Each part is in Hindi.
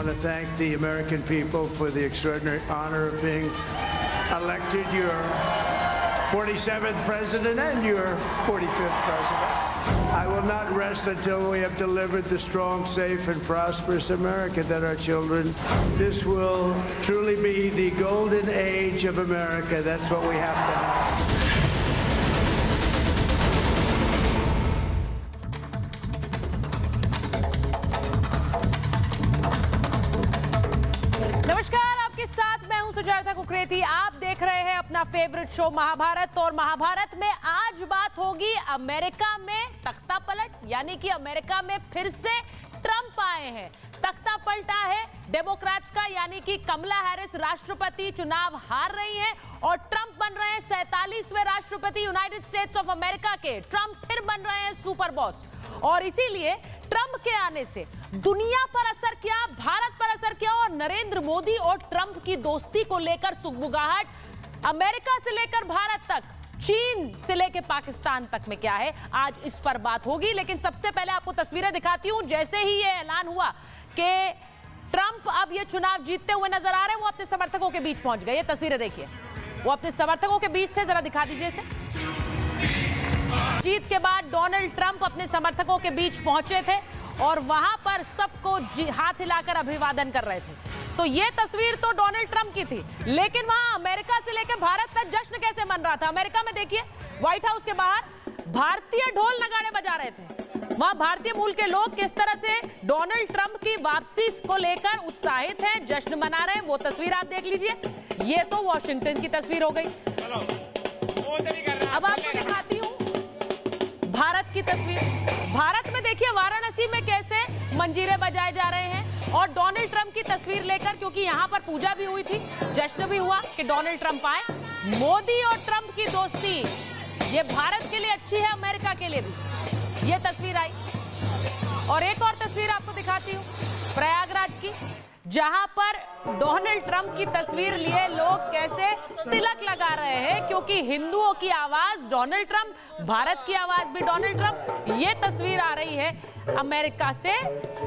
want to thank the American people for the extraordinary honor of being elected your 47th president and your 45th president. I will not rest until we have delivered the strong, safe, and prosperous America that our children. This will truly be the golden age of America. That's what we have to have. Sujata Kukreti, आप देख रहे हैं अपना फेवरेट शो महाभारत। और महाभारत में आज बात होगी अमेरिका में तख्ता पलट, यानी कि अमेरिका में फिर से ट्रंप आए हैं। तख्ता पलटा है डेमोक्रेट्स का, यानी कि कमला हैरिस राष्ट्रपति चुनाव हार रही हैं और ट्रंप बन रहे हैं 47वें राष्ट्रपति यूनाइटेड स्टेट्स ऑफ अमेरिका के। ट्रंप फिर बन रहे हैं सुपर बॉस और इसीलिए ट्रंप के आने से दुनिया पर असर क्या, भारत पर असर क्या और नरेंद्र मोदी और ट्रंप की दोस्ती को लेकर सुगबुगाहट अमेरिका से लेकर भारत तक, चीन से लेकर पाकिस्तान तक में क्या है, आज इस पर बात होगी। लेकिन सबसे पहले आपको तस्वीरें दिखाती हूं। जैसे ही ये ऐलान हुआ कि ट्रंप अब ये चुनाव जीतते हुए नजर आ रहे हैं, वो अपने समर्थकों के बीच पहुंच गए। ये तस्वीरें देखिए, वो अपने समर्थकों के बीच थे, जरा दिखा दीजिए इसे। जीत के बाद डोनाल्ड ट्रंप अपने समर्थकों के बीच पहुंचे थे और वहां पर सबको हाथ हिलाकर अभिवादन कर रहे थे। तो ये तस्वीर तो डोनाल्ड ट्रंप की थी, लेकिन वहां अमेरिका से लेकर भारत तक जश्न कैसे मन रहा था। अमेरिका में देखिए, व्हाइट हाउस के बाहर भारतीय ढोल नगाड़े बजा रहे थे। वहां भारतीय मूल के लोग किस तरह से डोनाल्ड ट्रंप की वापसी को लेकर उत्साहित हैं, जश्न मना रहे हैं। वो तस्वीर आप देख लीजिए। ये तो वॉशिंगटन की तस्वीर हो गई। अब आपको दिखाती हूँ भारत की तस्वीर। भारत में देखिए वाराणसी में कैसे मंजीरे बजाए जा रहे हैं और डोनाल्ड ट्रंप की तस्वीर लेकर, क्योंकि यहां पर पूजा भी हुई थी, जश्न भी हुआ कि डोनाल्ड ट्रंप आए। मोदी और ट्रंप की दोस्ती ये भारत के लिए अच्छी है, अमेरिका के लिए भी। ये तस्वीर आई और एक और तस्वीर आपको दिखाती हूँ प्रयागराज की, जहां पर डोनाल्ड ट्रंप की तस्वीर लिए लोग कैसे तिलक लगा रहे हैं, क्योंकि हिंदुओं की आवाज डोनाल्ड ट्रंप, भारत की आवाज भी डोनाल्ड ट्रंप। ये तस्वीर आ रही है अमेरिका से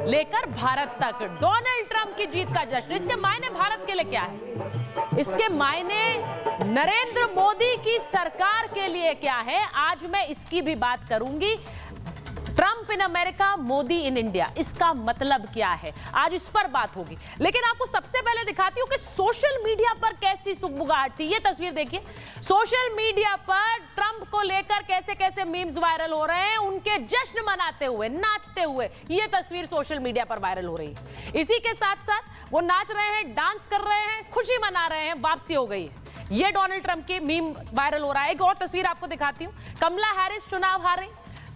लेकर भारत तक, डोनाल्ड ट्रंप की जीत का जश्न। इसके मायने भारत के लिए क्या है, इसके मायने नरेंद्र मोदी की सरकार के लिए क्या है, आज मैं इसकी भी बात करूंगी। Trump in America, Modi in India, इसका मतलब क्या है, आज इस पर बात होगी। लेकिन आपको सबसे पहले दिखाती हूं कि सोशल मीडिया पर कैसी सुगबुगाहट थी। ये तस्वीर देखिए, सोशल मीडिया पर ट्रंप को लेकर कैसे कैसे मीम्स वायरल हो रहे हैं, उनके जश्न मनाते हुए, नाचते हुए। ये तस्वीर सोशल मीडिया पर वायरल हो रही है। इसी के साथ साथ वो नाच रहे हैं, डांस कर रहे हैं, खुशी मना रहे हैं, वापसी हो गई है। ये डोनाल्ड ट्रंप की मीम वायरल हो रहा है। एक और तस्वीर आपको दिखाती हूँ, कमला हैरिस चुनाव हार रही,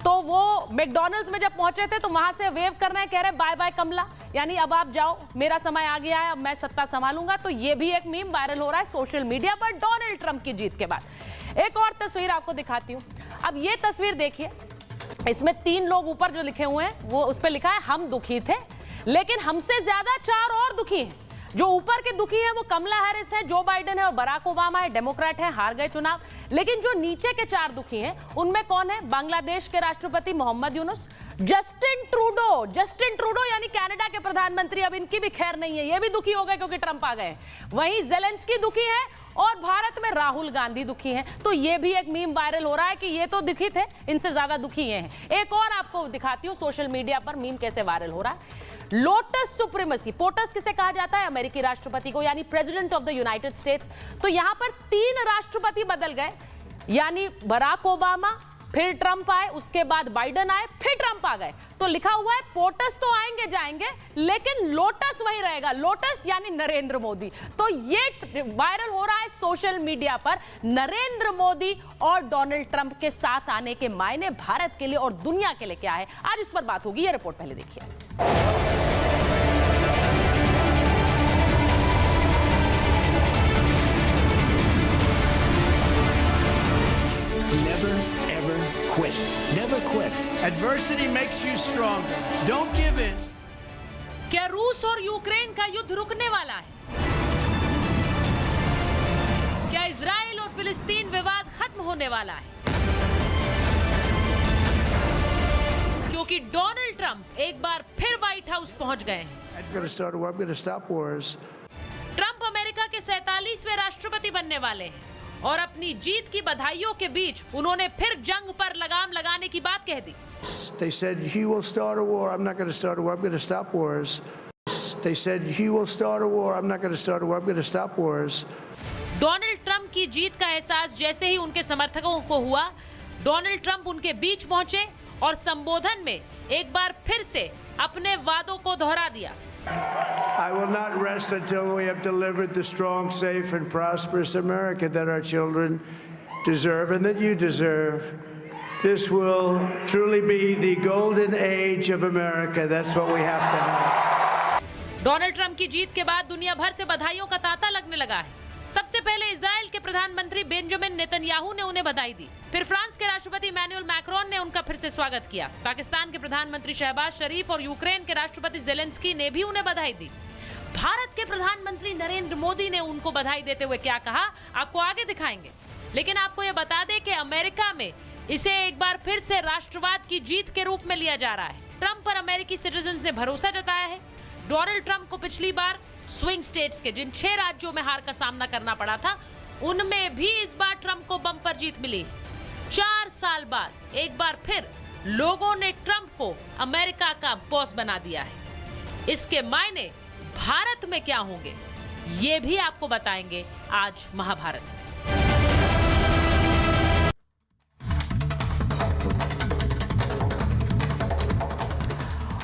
तो वो मैकडॉनल्ड्स में जब पहुंचे थे तो वहां से वेव कर रहे हैं, कह रहे हैं बाय बाय कमला, यानी अब आप जाओ, मेरा समय आ गया है, अब मैं सत्ता संभालूंगा। तो ये भी एक मीम वायरल हो रहा है सोशल मीडिया पर डोनाल्ड ट्रंप की जीत के बाद। एक और तस्वीर आपको दिखाती हूं। अब ये तस्वीर देखिए, इसमें 3 लोग ऊपर जो लिखे हुए हैं, वो उस पर लिखा है हम दुखी थे, लेकिन हमसे ज्यादा 4 और दुखी हैं। जो ऊपर के दुखी है वो कमला हैरिस है, जो बाइडेन है और बराक ओबामा है, डेमोक्रेट है, हार गए चुनाव। लेकिन जो नीचे के 4 दुखी हैं, उनमें कौन है, बांग्लादेश के राष्ट्रपति मोहम्मद यूनुस, जस्टिन ट्रूडो यानी कनाडा के प्रधानमंत्री, अब इनकी भी खैर नहीं है, ये भी दुखी हो गए क्योंकि ट्रंप आ गए। वहीं जेलेंस्की दुखी है और भारत में राहुल गांधी दुखी हैं। तो ये भी एक मीम वायरल हो रहा है कि ये तो दुखी थे, इनसे ज्यादा दुखी ये हैं। एक और आपको दिखाती हूँ सोशल मीडिया पर मीम कैसे वायरल हो रहा है। लोटस सुप्रीमेसी, पोटस किसे कहा जाता है, अमेरिकी राष्ट्रपति को, यानी president of the United states. तो यहां पर 3 राष्ट्रपति बदल गए, यानी बराक ओबामा, फिर ट्रंप आए, उसके बाद बाइडेन आए, फिर ट्रंप आ गए। तो लिखा हुआ है पोटस तो आएंगे जाएंगे, लेकिन लोटस वही रहेगा, लोटस यानी नरेंद्र मोदी। तो ये वायरल हो रहा है सोशल मीडिया पर। नरेंद्र मोदी और डोनाल्ड ट्रंप के साथ आने के मायने भारत के लिए और दुनिया के लिए क्या है, आज इस पर बात होगी। ये रिपोर्ट पहले देखिए। Quit. Never quit. Adversity makes you stronger. Don't give in. क्या रूस और यूक्रेन का युद्ध रुकने वाला है? क्या इजराइल और फिलिस्तीन विवाद खत्म होने वाला है? क्योंकि डोनाल्ड ट्रंप एक बार फिर व्हाइट हाउस पहुंच गए हैं। I'm going to start a war. I'm going to stop wars. Trump America के 47वें राष्ट्रपति बनने वाले हैं और अपनी जीत की बधाइयों के बीच उन्होंने फिर जंग पर लगाम लगाने की बात कह दी। They said he will start a war. I'm not going to start a war. I'm going to stop wars. They said he will start a war. I'm not going to start a war. I'm going to stop wars. Donald Trump की जीत का एहसास जैसे ही उनके समर्थकों को हुआ, डोनाल्ड ट्रंप उनके बीच पहुंचे और संबोधन में एक बार फिर से अपने वादों को दोहरा दिया। I will not rest until we have delivered the strong, safe, and prosperous America that our children deserve and that you deserve. This will truly be the golden age of America. That's what we have to have. Donald Trump की जीत के बाद दुनिया भर से बधाइयों का तांता लगने लगा है। सबसे पहले इजराइल के प्रधानमंत्री बेंजामिन नेतन्याहू ने उन्हें बधाई दी। फिर फ्रांस के राष्ट्रपति इमैनुअल मैक्रोन ने उनका फिर से स्वागत किया। पाकिस्तान के प्रधानमंत्री शहबाज शरीफ और यूक्रेन के राष्ट्रपति जेलेंस्की ने भी उन्हें बधाई दी। भारत के प्रधानमंत्री नरेंद्र मोदी ने उनको बधाई देते हुए क्या कहा, आपको आगे दिखाएंगे। लेकिन आपको यह बता दें कि अमेरिका में इसे एक बार फिर से राष्ट्रवाद की जीत के रूप में लिया जा रहा है। ट्रंप पर अमेरिकी सिटीजन्स ने भरोसा जताया है। डोनाल्ड ट्रंप को पिछली बार स्विंग स्टेट्स के जिन 6 राज्यों में हार का सामना करना पड़ा था, उनमें भी इस बार ट्रंप को बम्पर जीत मिली। 4 साल बाद एक बार फिर लोगों ने ट्रंप को अमेरिका का बॉस बना दिया है। इसके मायने भारत में क्या होंगे, ये भी आपको बताएंगे आज महाभारत में।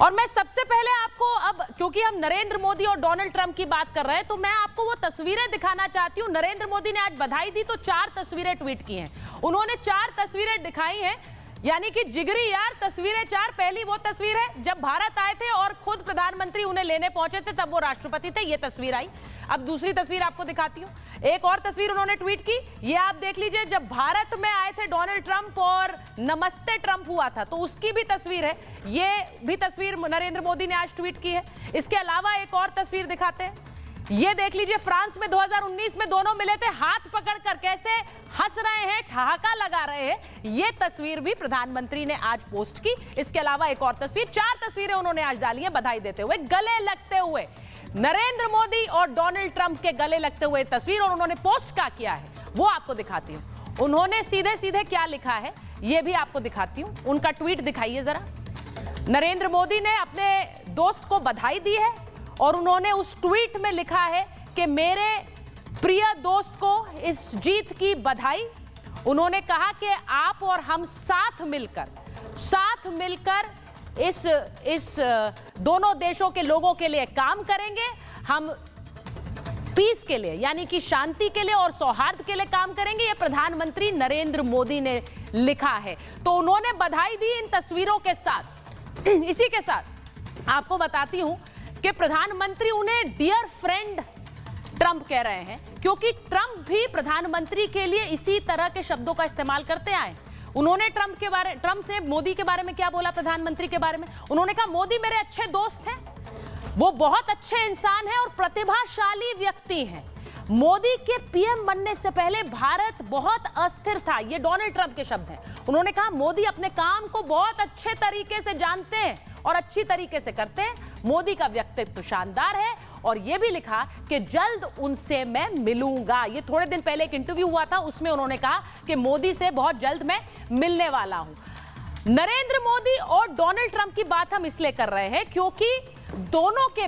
और मैं सबसे पहले आपको, अब क्योंकि हम नरेंद्र मोदी और डोनाल्ड ट्रंप की बात कर रहे हैं, तो मैं आपको वो तस्वीरें दिखाना चाहती हूं। नरेंद्र मोदी ने आज बधाई दी तो 4 तस्वीरें ट्वीट की हैं। उन्होंने 4 तस्वीरें दिखाई हैं, यानी कि जिगरी यार तस्वीरें 4। पहली वो तस्वीर है जब भारत आए थे और खुद प्रधानमंत्री उन्हें लेने पहुंचे थे, तब वो राष्ट्रपति थे, ये तस्वीर आई। अब दूसरी तस्वीर आपको दिखाती हूँ। एक और तस्वीर उन्होंने ट्वीट की, ये आप देख लीजिए, जब भारत में आए थे डोनाल्ड ट्रंप और नमस्ते ट्रंप हुआ था, तो उसकी भी तस्वीर है। ये भी तस्वीर नरेंद्र मोदी ने आज ट्वीट की है। इसके अलावा एक और तस्वीर दिखाते हैं, ये देख लीजिए, फ्रांस में 2019 में दोनों मिले थे, हाथ पकड़कर कैसे हंस रहे हैं, ठहाका लगा रहे हैं। ये तस्वीर भी प्रधानमंत्री ने आज पोस्ट की। इसके अलावा एक और तस्वीर, 4 तस्वीरें उन्होंने आज डाली हैं बधाई देते हुए, गले लगते हुए। नरेंद्र मोदी और डोनाल्ड ट्रंप के गले लगते हुए तस्वीर, और उन्होंने पोस्ट क्या किया है वो आपको दिखाती हूं। उन्होंने सीधे सीधे क्या लिखा है ये भी आपको दिखाती हूं। उनका ट्वीट दिखाइए जरा। नरेंद्र मोदी ने अपने दोस्त को बधाई दी है और उन्होंने उस ट्वीट में लिखा है कि मेरे प्रिय दोस्त को इस जीत की बधाई। उन्होंने कहा कि आप और हम साथ मिलकर इस दोनों देशों के लोगों के लिए काम करेंगे। हम पीस के लिए, यानी कि शांति के लिए और सौहार्द के लिए काम करेंगे। ये प्रधानमंत्री नरेंद्र मोदी ने लिखा है। तो उन्होंने बधाई दी इन तस्वीरों के साथ। इसी के साथ आपको बताती हूं कि प्रधानमंत्री उन्हें डियर फ्रेंड ट्रंप कह रहे हैं, क्योंकि ट्रंप भी प्रधानमंत्री के लिए इसी तरह के शब्दों का इस्तेमाल करते आए। उन्होंने ट्रंप ने मोदी के बारे में क्या बोला, प्रधानमंत्री के बारे में? उन्होंने कहा मोदी मेरे अच्छे दोस्त हैं, वो बहुत अच्छे इंसान हैं और प्रतिभाशाली व्यक्ति हैं। मोदी के पीएम बनने से पहले भारत बहुत अस्थिर था, ये डोनाल्ड ट्रंप के शब्द हैं। उन्होंने कहा मोदी अपने काम को बहुत अच्छे तरीके से जानते हैं और अच्छी तरीके से करते हैं। मोदी का व्यक्तित्व शानदार है। और यह भी लिखा कि जल्द उनसे मैं मिलूंगा। ये थोड़े दिन पहले एक इंटरव्यू हुआ था, उसमें उन्होंने कहा कि मोदी से बहुत जल्द मैं मिलने वाला हूं। नरेंद्र मोदी और डोनाल्ड ट्रंप की बात हम इसलिए कर रहे हैं क्योंकि दोनों के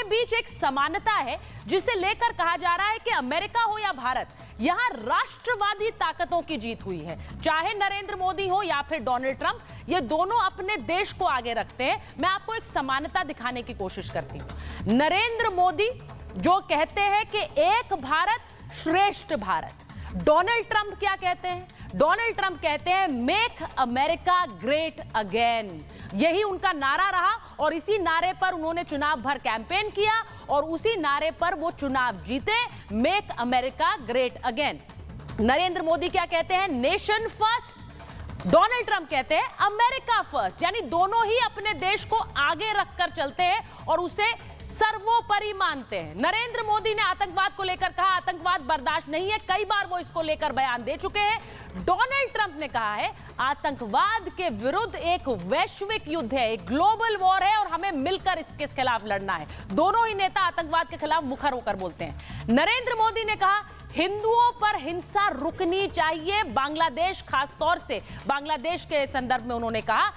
बीच एक समानता है, जिसे लेकर कहा जा रहा है कि अमेरिका हो या भारत, यहां राष्ट्रवादी ताकतों की जीत हुई है। चाहे नरेंद्र मोदी हो या फिर डोनाल्ड ट्रंप, ये दोनों अपने देश को आगे रखते हैं। मैं आपको एक समानता दिखाने की कोशिश करती हूं। नरेंद्र मोदी जो कहते हैं कि एक भारत श्रेष्ठ भारत, डोनाल्ड ट्रंप क्या कहते हैं? डोनाल्ड ट्रंप कहते हैं मेक अमेरिका ग्रेट अगेन। यही उनका नारा रहा और इसी नारे पर उन्होंने चुनाव भर कैंपेन किया और उसी नारे पर वो चुनाव जीते, make America great again. Narendra Modi क्या कहते हैं? नेशन फर्स्ट, डोनाल्ड ट्रंप कहते हैं अमेरिका फर्स्ट, यानी दोनों ही अपने देश को आगे रखकर चलते हैं और उसे सर्वोपरि मानते हैं। नरेंद्र मोदी ने आतंकवाद को लेकर कहा आतंकवाद बर्दाश्त नहीं है, कई बार वो इसको लेकर बयान दे चुके हैं। डोनाल्ड ट्रंप ने कहा है आतंकवाद के विरुद्ध एक वैश्विक युद्ध है, एक ग्लोबल वॉर है और हमें मिलकर इसके खिलाफ लड़ना है। दोनों ही नेता आतंकवाद के खिलाफ मुखर होकर बोलते हैं। नरेंद्र मोदी ने कहा हिंदुओं पर हिंसा रुकनी चाहिए, बांग्लादेश खासतौर से बांग्लादेश के संदर्भ में उन्होंने कहा।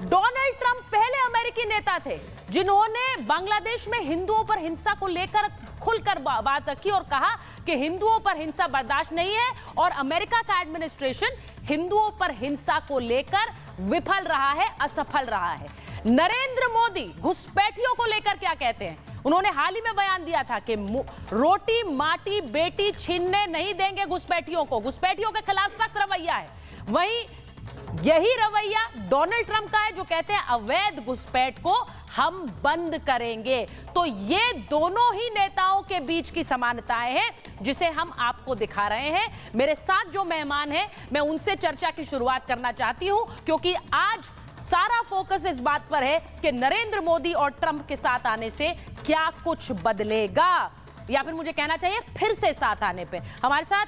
डोनाल्ड ट्रंप पहले अमेरिकी नेता थे जिन्होंने बांग्लादेश में हिंदुओं पर हिंसा को लेकर खुलकर बात रखी और कहा कि हिंदुओं पर हिंसा बर्दाश्त नहीं है और अमेरिका का एडमिनिस्ट्रेशन हिंदुओं पर हिंसा को लेकर विफल रहा है, असफल रहा है। नरेंद्र मोदी घुसपैठियों को लेकर क्या कहते हैं? उन्होंने हाल ही में बयान दिया था कि रोटी माटी बेटी छीनने नहीं देंगे घुसपैठियों को, घुसपैठियों के खिलाफ सख्त रवैया है। वहीं यही रवैया डोनाल्ड ट्रंप का है जो कहते हैं अवैध घुसपैठ को हम बंद करेंगे। तो ये दोनों ही नेताओं के बीच की समानताएं हैं जिसे हम आपको दिखा रहे हैं। मेरे साथ जो मेहमान हैं मैं उनसे चर्चा की शुरुआत करना चाहती हूं क्योंकि आज सारा फोकस इस बात पर है कि नरेंद्र मोदी और ट्रंप के साथ आने से क्या कुछ बदलेगा, या फिर मुझे कहना चाहिए फिर से साथ आने पे। हमारे साथ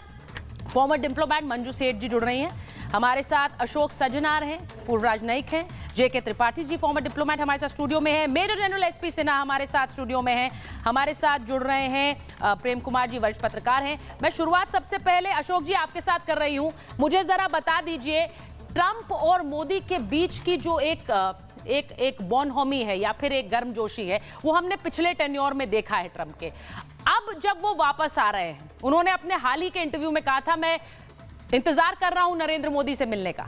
फॉर्मर डिप्लोमेट मंजू सेठ जी जुड़ रही हैं, हमारे साथ अशोक सजनार हैं, पूर्व राजनयिक हैं, जेके त्रिपाठी जी फॉर्मर डिप्लोमेट हमारे साथ स्टूडियो में है, मेजर जनरल एसपी सिन्हा हमारे साथ स्टूडियो में हैं, हमारे साथ जुड़ रहे हैं प्रेम कुमार जी वरिष्ठ पत्रकार हैं। मैं शुरुआत सबसे पहले अशोक जी आपके साथ कर रही हूं, मुझे जरा बता दीजिए ट्रंप और मोदी के बीच की जो एक बॉनहोमी है या फिर एक गर्मजोशी है वो हमने पिछले टेन्योर में देखा है ट्रंप के। अब जब वो वापस आ रहे हैं, उन्होंने अपने हाल ही के इंटरव्यू में कहा था मैं इंतजार कर रहा हूं नरेंद्र मोदी से मिलने का।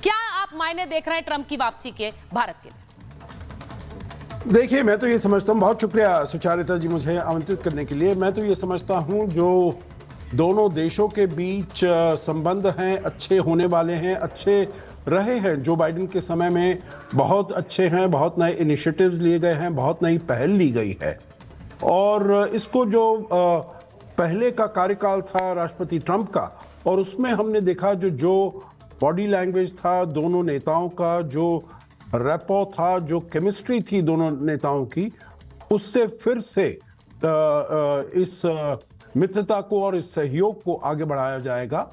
क्या आप मायने देख रहे हैं ट्रंप की वापसी के भारत के लिए? देखिए, मैं तो ये समझता हूँ, बहुत शुक्रिया सुचारिता जी मुझे आमंत्रित करने के लिए। मैं तो ये समझता हूँ जो दोनों देशों के बीच संबंध हैं अच्छे होने वाले हैं, अच्छे रहे हैं। जो बाइडेन के समय में बहुत अच्छे हैं, बहुत नए इनिशिएटिव्स लिए गए हैं, बहुत नई पहल ली गई है। और इसको जो पहले का कार्यकाल था राष्ट्रपति ट्रंप का, और उसमें हमने देखा जो बॉडी लैंग्वेज था दोनों नेताओं का, जो रैपो था, जो केमिस्ट्री थी दोनों नेताओं की, उससे फिर से इस मित्रता को और इस सहयोग को आगे बढ़ाया जाएगा।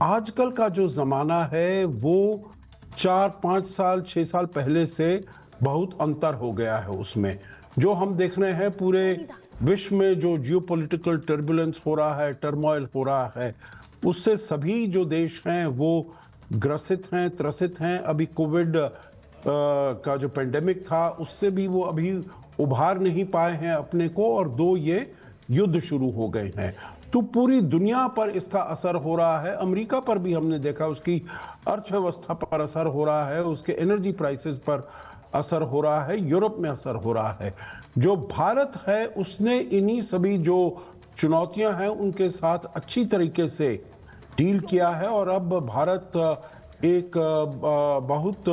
आजकल का जो ज़माना है वो 4-5 साल 6 साल पहले से बहुत अंतर हो गया है। उसमें जो हम देख रहे हैं पूरे विश्व में जो जियोपॉलिटिकल टर्बुलेंस हो रहा है, टर्मोइल हो रहा है, उससे सभी जो देश हैं वो ग्रसित हैं, त्रसित हैं। अभी कोविड का जो पेंडेमिक था उससे भी वो अभी उभार नहीं पाए हैं अपने को, और दो ये युद्ध शुरू हो गए हैं। तो पूरी दुनिया पर इसका असर हो रहा है। अमेरिका पर भी हमने देखा उसकी अर्थव्यवस्था पर असर हो रहा है, उसके एनर्जी प्राइसेस पर असर हो रहा है, यूरोप में असर हो रहा है। जो भारत है उसने इन्हीं सभी जो चुनौतियां हैं उनके साथ अच्छी तरीके से डील किया है, और अब भारत एक बहुत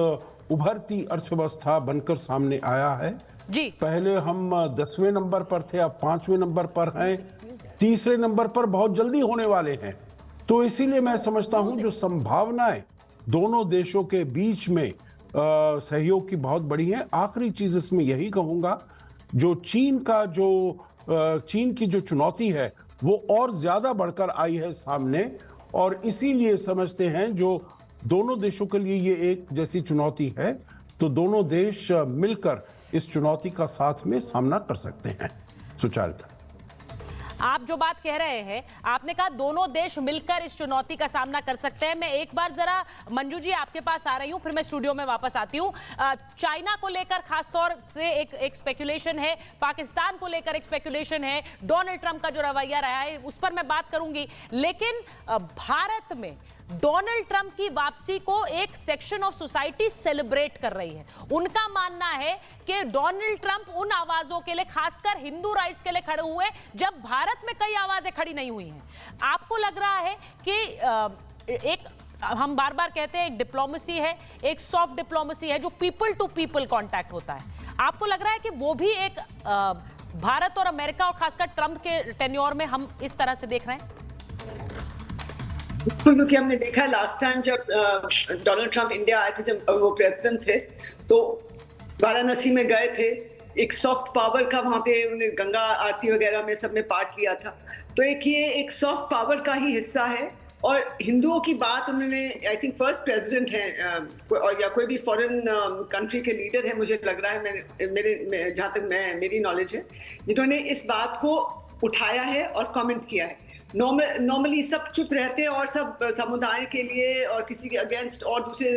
उभरती अर्थव्यवस्था बनकर सामने आया है जी। पहले हम 10वें नंबर पर थे, अब 5वें नंबर पर हैं, 3रे नंबर पर बहुत जल्दी होने वाले हैं। तो इसीलिए मैं समझता हूं जो संभावनाएं दोनों देशों के बीच में सहयोग की बहुत बड़ी है। आखिरी चीज इसमें यही कहूंगा, जो चीन की जो चुनौती है वो और ज्यादा बढ़कर आई है सामने, और इसीलिए समझते हैं जो दोनों देशों के लिए ये एक जैसी चुनौती है, तो दोनों देश मिलकर इस चुनौती का साथ में सामना कर सकते हैं। सुचारिता, आप जो बात कह रहे हैं, आपने कहा दोनों देश मिलकर इस चुनौती का सामना कर सकते हैं। मैं एक बार जरा मंजू जी आपके पास आ रही हूं, फिर मैं स्टूडियो में वापस आती हूं। चाइना को लेकर खासतौर से एक स्पेकुलेशन है, पाकिस्तान को लेकर एक स्पेकुलेशन है, डोनाल्ड ट्रंप का जो रवैया रहा है उस पर मैं बात करूंगी। लेकिन भारत में डोनाल्ड ट्रंप की वापसी को एक सेक्शन ऑफ सोसाइटी सेलिब्रेट कर रही है। उनका मानना है कि डोनाल्ड ट्रंप उन आवाजों के लिए, खासकर हिंदू राइट्स के लिए खड़े हुए जब भारत में कई आवाजें खड़ी नहीं हुई हैं। आपको लग रहा है कि एक हम बार बार कहते हैं एक डिप्लोमेसी है, एक सॉफ्ट डिप्लोमेसी है जो पीपल टू पीपल कांटेक्ट होता है, आपको लग रहा है कि वो भी एक भारत और अमेरिका और खासकर ट्रंप के टेन्योर में हम इस तरह से देख रहे हैं? क्योंकि हमने देखा लास्ट टाइम जब डोनाल्ड ट्रंप इंडिया आए थे, जब वो प्रेसिडेंट थे, तो वाराणसी में गए थे, एक सॉफ्ट पावर का वहाँ पे उन्हें गंगा आरती वगैरह में सब में पार्ट लिया था। तो ये एक सॉफ्ट पावर का ही हिस्सा है। और हिंदुओं की बात उन्होंने, आई थिंक फर्स्ट प्रेसिडेंट है और या कोई भी फॉरेन कंट्री के लीडर है, मुझे लग रहा है, जहाँ तक मेरी नॉलेज है, जिन्होंने इस बात को उठाया है और कमेंट किया है। नॉर्मली सब चुप रहते हैं और सब समुदाय के लिए और किसी के अगेंस्ट और दूसरे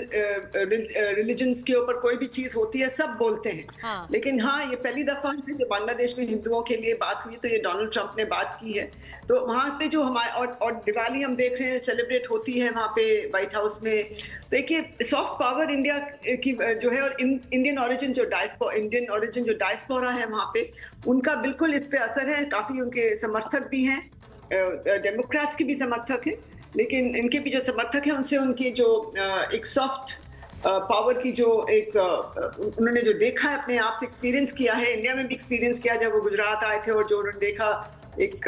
रिलीजन्स के ऊपर कोई भी चीज होती है सब बोलते हैं। हाँ। लेकिन हाँ, ये पहली दफा है जो बांग्लादेश में हिंदुओं के लिए बात हुई, तो ये डोनाल्ड ट्रंप ने बात की है। तो वहाँ पे जो हमारे और दिवाली हम देख रहे हैं सेलिब्रेट होती है वहाँ पे व्हाइट हाउस में। देखिए सॉफ्ट पावर इंडिया की जो है, और इंडियन ओरिजिन जो डायस्पोरा है वहाँ पे, उनका बिल्कुल इस पे असर है। काफी उनके समर्थक भी हैं, डेमोक्रेट्स के भी समर्थक हैं, लेकिन इनके भी जो समर्थक हैं उनसे उनकी जो एक सॉफ्ट पावर की जो एक उन्होंने जो देखा है, अपने आप से एक्सपीरियंस किया है, इंडिया में भी एक्सपीरियंस किया जब वो गुजरात आए थे, और जो उन्होंने देखा एक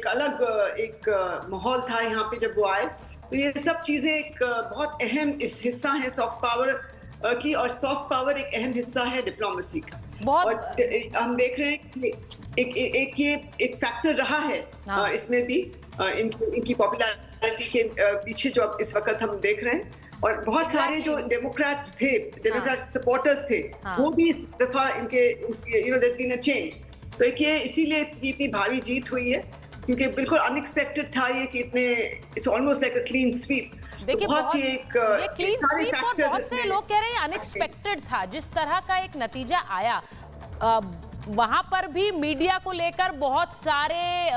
अलग माहौल था यहाँ पे जब वो आए। तो ये सब चीजें एक बहुत अहम हिस्सा है सॉफ्ट पावर की, और सॉफ्ट पावर एक अहम हिस्सा है डिप्लोमेसी का। और हम देख रहे हैं कि एक फैक्टर रहा है इसमें भी, इनकी पॉपुलैरिटी के पीछे जो अब इस वक्त हम देख रहे हैं। और बहुत सारे जो डेमोक्रेट सपोर्टर्स थे, वो भी इस दफा इनके देयर बीन अ चेंज। तो ये इसीलिए इतनी भारी जीत हुई है, क्योंकि बिल्कुल अनएक्सपेक्टेड था ये कि इतने, it's almost like a clean sweep. देखिए बहुत ये क्लीन स्वीप, और बहुत से लोग कह रहे हैं अनएक्सपेक्टेड था जिस तरह का एक नतीजा आया। वहां पर भी मीडिया को लेकर बहुत सारे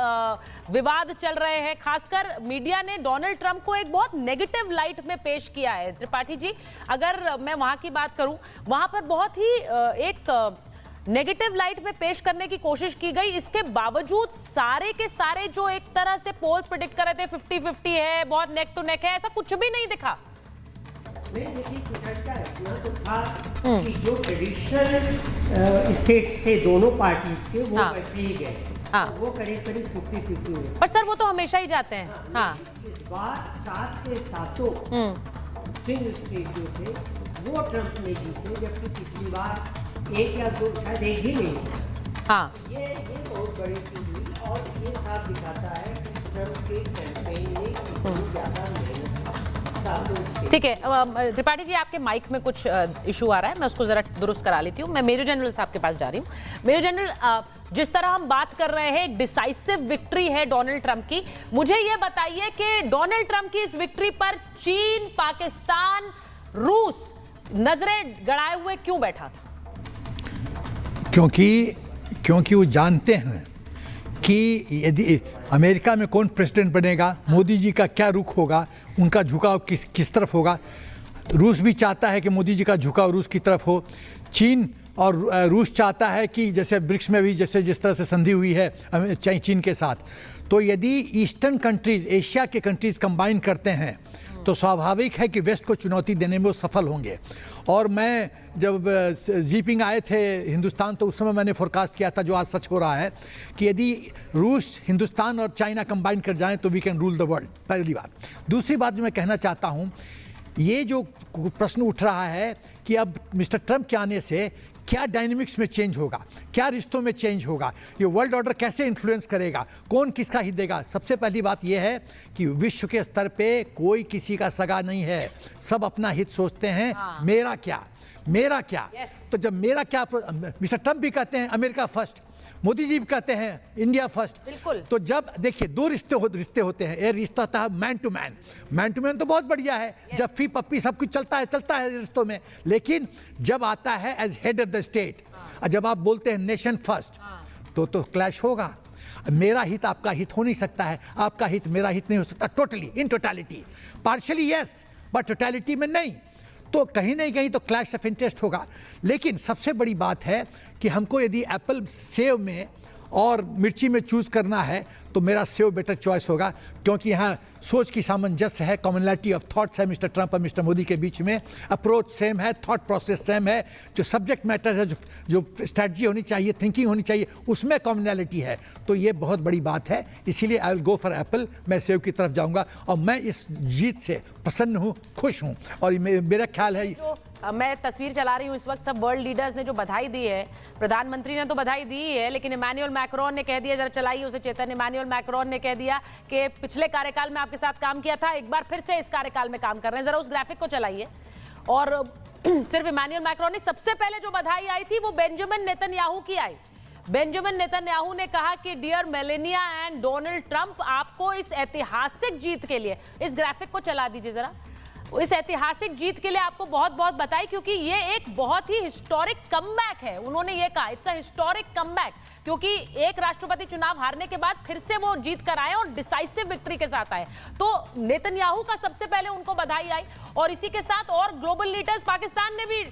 विवाद चल रहे हैं। खासकर मीडिया ने डोनाल्ड ट्रंप को एक बहुत नेगेटिव लाइट में पेश किया है। त्रिपाठी जी, अगर मैं वहां की बात करूं, वहां पर बहुत ही एक नेगेटिव लाइट में पेश करने की कोशिश की गई। इसके बावजूद सारे के सारे जो एक तरह से पोल्स प्रेडिक्ट कर रहे थे 50-50 है, बहुत नेक टू नेक है, ऐसा कुछ भी नहीं दिखा। नहीं, देखिए कुछ ऐसा इतना तो था कि जो ट्रेडिशनल स्टेट्स थे दोनों पार्टीज के, वो वैसे ही गए। वो करीब 50-50 हुए। पर सर वो तो हमेशा ही जाते हैं। हाँ, इस बार 7 के 7 स्विंग स्टेट जो थे वो ट्रंप ने जीते, जबकि पिछली बार 1 या 2 शायद 1 भी नहीं। हाँ, ये बहुत बड़ी चीज हुई, और ये साफ दिखाता है कि ट्रंप के कैंपेन में कितनी ज्यादा मेहनत। ठीक है त्रिपाठी जी, आपके माइक में कुछ इशू आ रहा है, मैं उसको जरा दुरुस्त करा लेती हूँ। मैं मेजर जनरल साहब के पास जा रही हूँ। मेजर जनरल, जिस तरह हम बात कर रहे हैं, डिसाइसिव विक्ट्री है डोनाल्ड ट्रंप की, मुझे ये बताइए कि डोनाल्ड ट्रंप की इस विक्ट्री पर चीन, पाकिस्तान, रूस नजरें गड़ाए हुए क्यों बैठा था? क्योंकि वो जानते हैं कि यदि अमेरिका में कौन प्रेसिडेंट बनेगा, मोदी जी का क्या रुख होगा, उनका झुकाव किस तरफ होगा। रूस भी चाहता है कि मोदी जी का झुकाव रूस की तरफ हो। चीन और रूस चाहता है कि जैसे ब्रिक्स में भी जिस तरह से संधि हुई है चीन के साथ, तो यदि ईस्टर्न कंट्रीज़, एशिया के कंट्रीज़ कंबाइन करते हैं तो स्वाभाविक है कि वेस्ट को चुनौती देने में वो सफल होंगे। और मैं जब जीपिंग आए थे हिंदुस्तान, तो उस समय मैंने फोरकास्ट किया था, जो आज सच हो रहा है, कि यदि रूस, हिंदुस्तान और चाइना कंबाइन कर जाएं तो we can rule the world. पहली बात। दूसरी बात जो मैं कहना चाहता हूं, ये जो प्रश्न उठ रहा है कि अब मिस्टर ट्रंप के आने से क्या डायनेमिक्स में चेंज होगा, क्या रिश्तों में चेंज होगा, ये वर्ल्ड ऑर्डर कैसे इन्फ्लुएंस करेगा, कौन किसका हित देगा। सबसे पहली बात यह है कि विश्व के स्तर पे कोई किसी का सगा नहीं है, सब अपना हित सोचते हैं। मेरा क्या। तो जब मेरा क्या, मिस्टर ट्रंप भी कहते हैं अमेरिका फर्स्ट, मोदी जी भी कहते हैं इंडिया फर्स्ट। बिल्कुल। तो जब देखिए दो रिश्ते होते हैं, एक रिश्ता होता है मैन टू मैन तो बहुत बढ़िया है, जब फी पप्पी सब कुछ चलता है रिश्तों में। लेकिन जब आता है as head of the state, जब आप बोलते हैं नेशन फर्स्ट, तो क्लैश होगा। मेरा हित आपका हित हो नहीं सकता है, आपका हित मेरा हित नहीं हो सकता। Totally, in totality, partially yes, but totality में नहीं। तो कहीं नहीं कहीं तो क्लैश ऑफ इंटरेस्ट होगा। लेकिन सबसे बड़ी बात है कि हमको यदि एप्पल सेव में और मिर्ची में चूज़ करना है तो मेरा सेव बेटर चॉइस होगा, क्योंकि यहाँ सोच की सामंजस्य है, कॉमनलिटी ऑफ थॉट्स है मिस्टर ट्रंप और मिस्टर मोदी के बीच में, अप्रोच सेम है, थॉट प्रोसेस सेम है, जो सब्जेक्ट मैटर है, जो स्ट्रैटेजी होनी चाहिए, थिंकिंग होनी चाहिए, उसमें कॉमनलिटी है। तो ये बहुत बड़ी बात है, इसीलिए I will go for Apple, मैं सेव की तरफ जाऊँगा और मैं इस जीत से प्रसन्न हूँ, खुश हूँ। और मेरा ख्याल है, मैं तस्वीर चला रही हूँ इस वक्त, सब वर्ल्ड लीडर्स ने जो बधाई दी है, प्रधानमंत्री ने तो बधाई दी है, लेकिन इमैनुअल मैक्रोन ने कह दिया, जरा चलाइए उसे चेतन, इमैनुअल मैक्रोन ने कह दिया कि पिछले कार्यकाल में आपके साथ काम किया था, एक बार फिर से इस कार्यकाल में काम कर रहे हैं। जरा उस ग्राफिक को चलाइए। और सिर्फ इमैनुअल मैक्रोन ने, सबसे पहले जो बधाई आई थी वो बेंजामिन नेतन्याहू की आई। बेंजामिन नेतन्याहू ने कहा कि dear Melania and Donald Trump, आपको इस ऐतिहासिक जीत के लिए, इस ग्राफिक को चला दीजिए जरा, इस ऐतिहासिक जीत के लिए आपको बहुत बहुत बधाई, क्योंकि ये एक बहुत ही हिस्टोरिक कमबैक है। उन्होंने ये कहा इट्स अ हिस्टोरिक कमबैक, क्योंकि एक राष्ट्रपति चुनाव हारने के बाद फिर से वो जीत कर आए और डिसाइसिव विक्ट्री के साथ आए। तो नेतन्याहू का सबसे पहले उनको बधाई आई, और इसी के साथ और ग्लोबल लीडर्स, पाकिस्तान ने भी,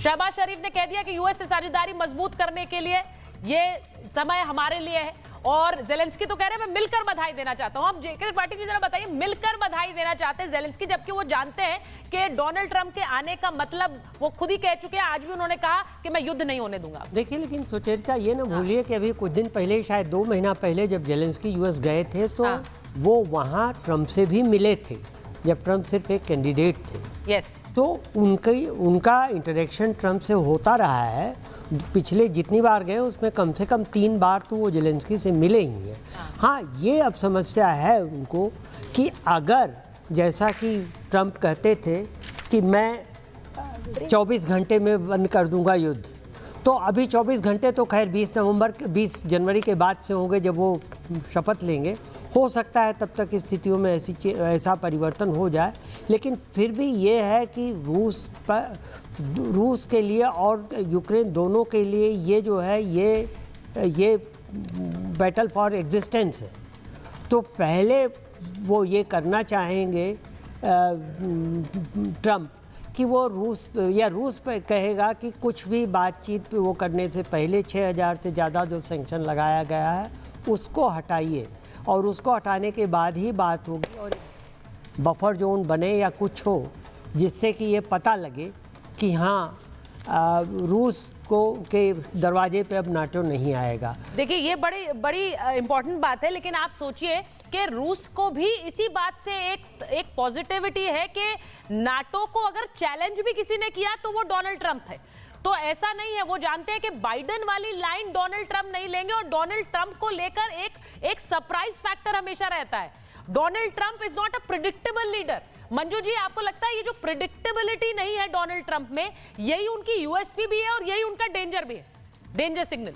शहबाज शरीफ ने कह दिया कि यूएस से साझेदारी मजबूत करने के लिए ये समय हमारे लिए है। और जेलेंस्की तो कह रहे हैं मैं मिलकर बधाई देना चाहता हूं। आप जेके पार्टी की जरा बताइए, मिलकर बधाई देना चाहते हैं जेलेंस्की, जबकि वो जानते हैं कि डोनाल्ड ट्रंप के आने का मतलब, वो खुद ही कह चुके हैं, आज भी उन्होंने कहा कि मैं युद्ध नहीं होने दूंगा। देखिए, लेकिन सुचेता ये ना भूलिए कि अभी कुछ दिन पहले, शायद 2 महीना पहले, जब जेलेंस्की यूएस गए थे तो वो वहाँ ट्रंप से भी मिले थे, जब ट्रंप सिर्फ एक कैंडिडेट थे। यस। तो उनका इंटरेक्शन ट्रंप से होता रहा है। पिछले जितनी बार गए उसमें कम से कम 3 बार तो वो जेलेंस्की से मिले ही हैं। हाँ, ये अब समस्या है उनको कि अगर, जैसा कि ट्रंप कहते थे कि मैं 24 घंटे में बंद कर दूंगा युद्ध, तो अभी 24 घंटे तो खैर 20 जनवरी के बाद से होंगे जब वो शपथ लेंगे। हो सकता है तब तक स्थितियों में ऐसा परिवर्तन हो जाए, लेकिन फिर भी ये है कि रूस के लिए और यूक्रेन दोनों के लिए ये जो है ये बैटल फॉर एग्जिस्टेंस है। तो पहले वो ये करना चाहेंगे ट्रंप कि वो रूस पे कहेगा कि कुछ भी बातचीत पे वो करने से पहले 6000 से ज़्यादा जो सैंक्शन लगाया गया है उसको हटाइए, और उसको हटाने के बाद ही बात होगी और बफर जोन बने या कुछ हो, जिससे कि ये पता लगे कि हाँ, रूस को के दरवाजे पे अब नाटो नहीं आएगा। देखिए, ये बड़ी इंपॉर्टेंट बात है, लेकिन आप सोचिए कि रूस को भी इसी बात से एक पॉजिटिविटी है कि नाटो को अगर चैलेंज भी किसी ने किया तो वो डोनाल्ड ट्रंप है। तो ऐसा नहीं है, वो जानते हैं कि बाइडेन वाली लाइन डोनाल्ड ट्रंप नहीं लेंगे, और डोनाल्ड ट्रंप को लेकर एक सरप्राइज फैक्टर हमेशा रहता है। Donald Trump is not a predictable leader. Manju ji, आपको लगता है ये जो प्रिडिक्टेबिलिटी नहीं है डोनाल्ड ट्रंप में, यही उनकी यूएसपी भी है और यही उनका डेंजर भी है, डेंजर सिग्नल?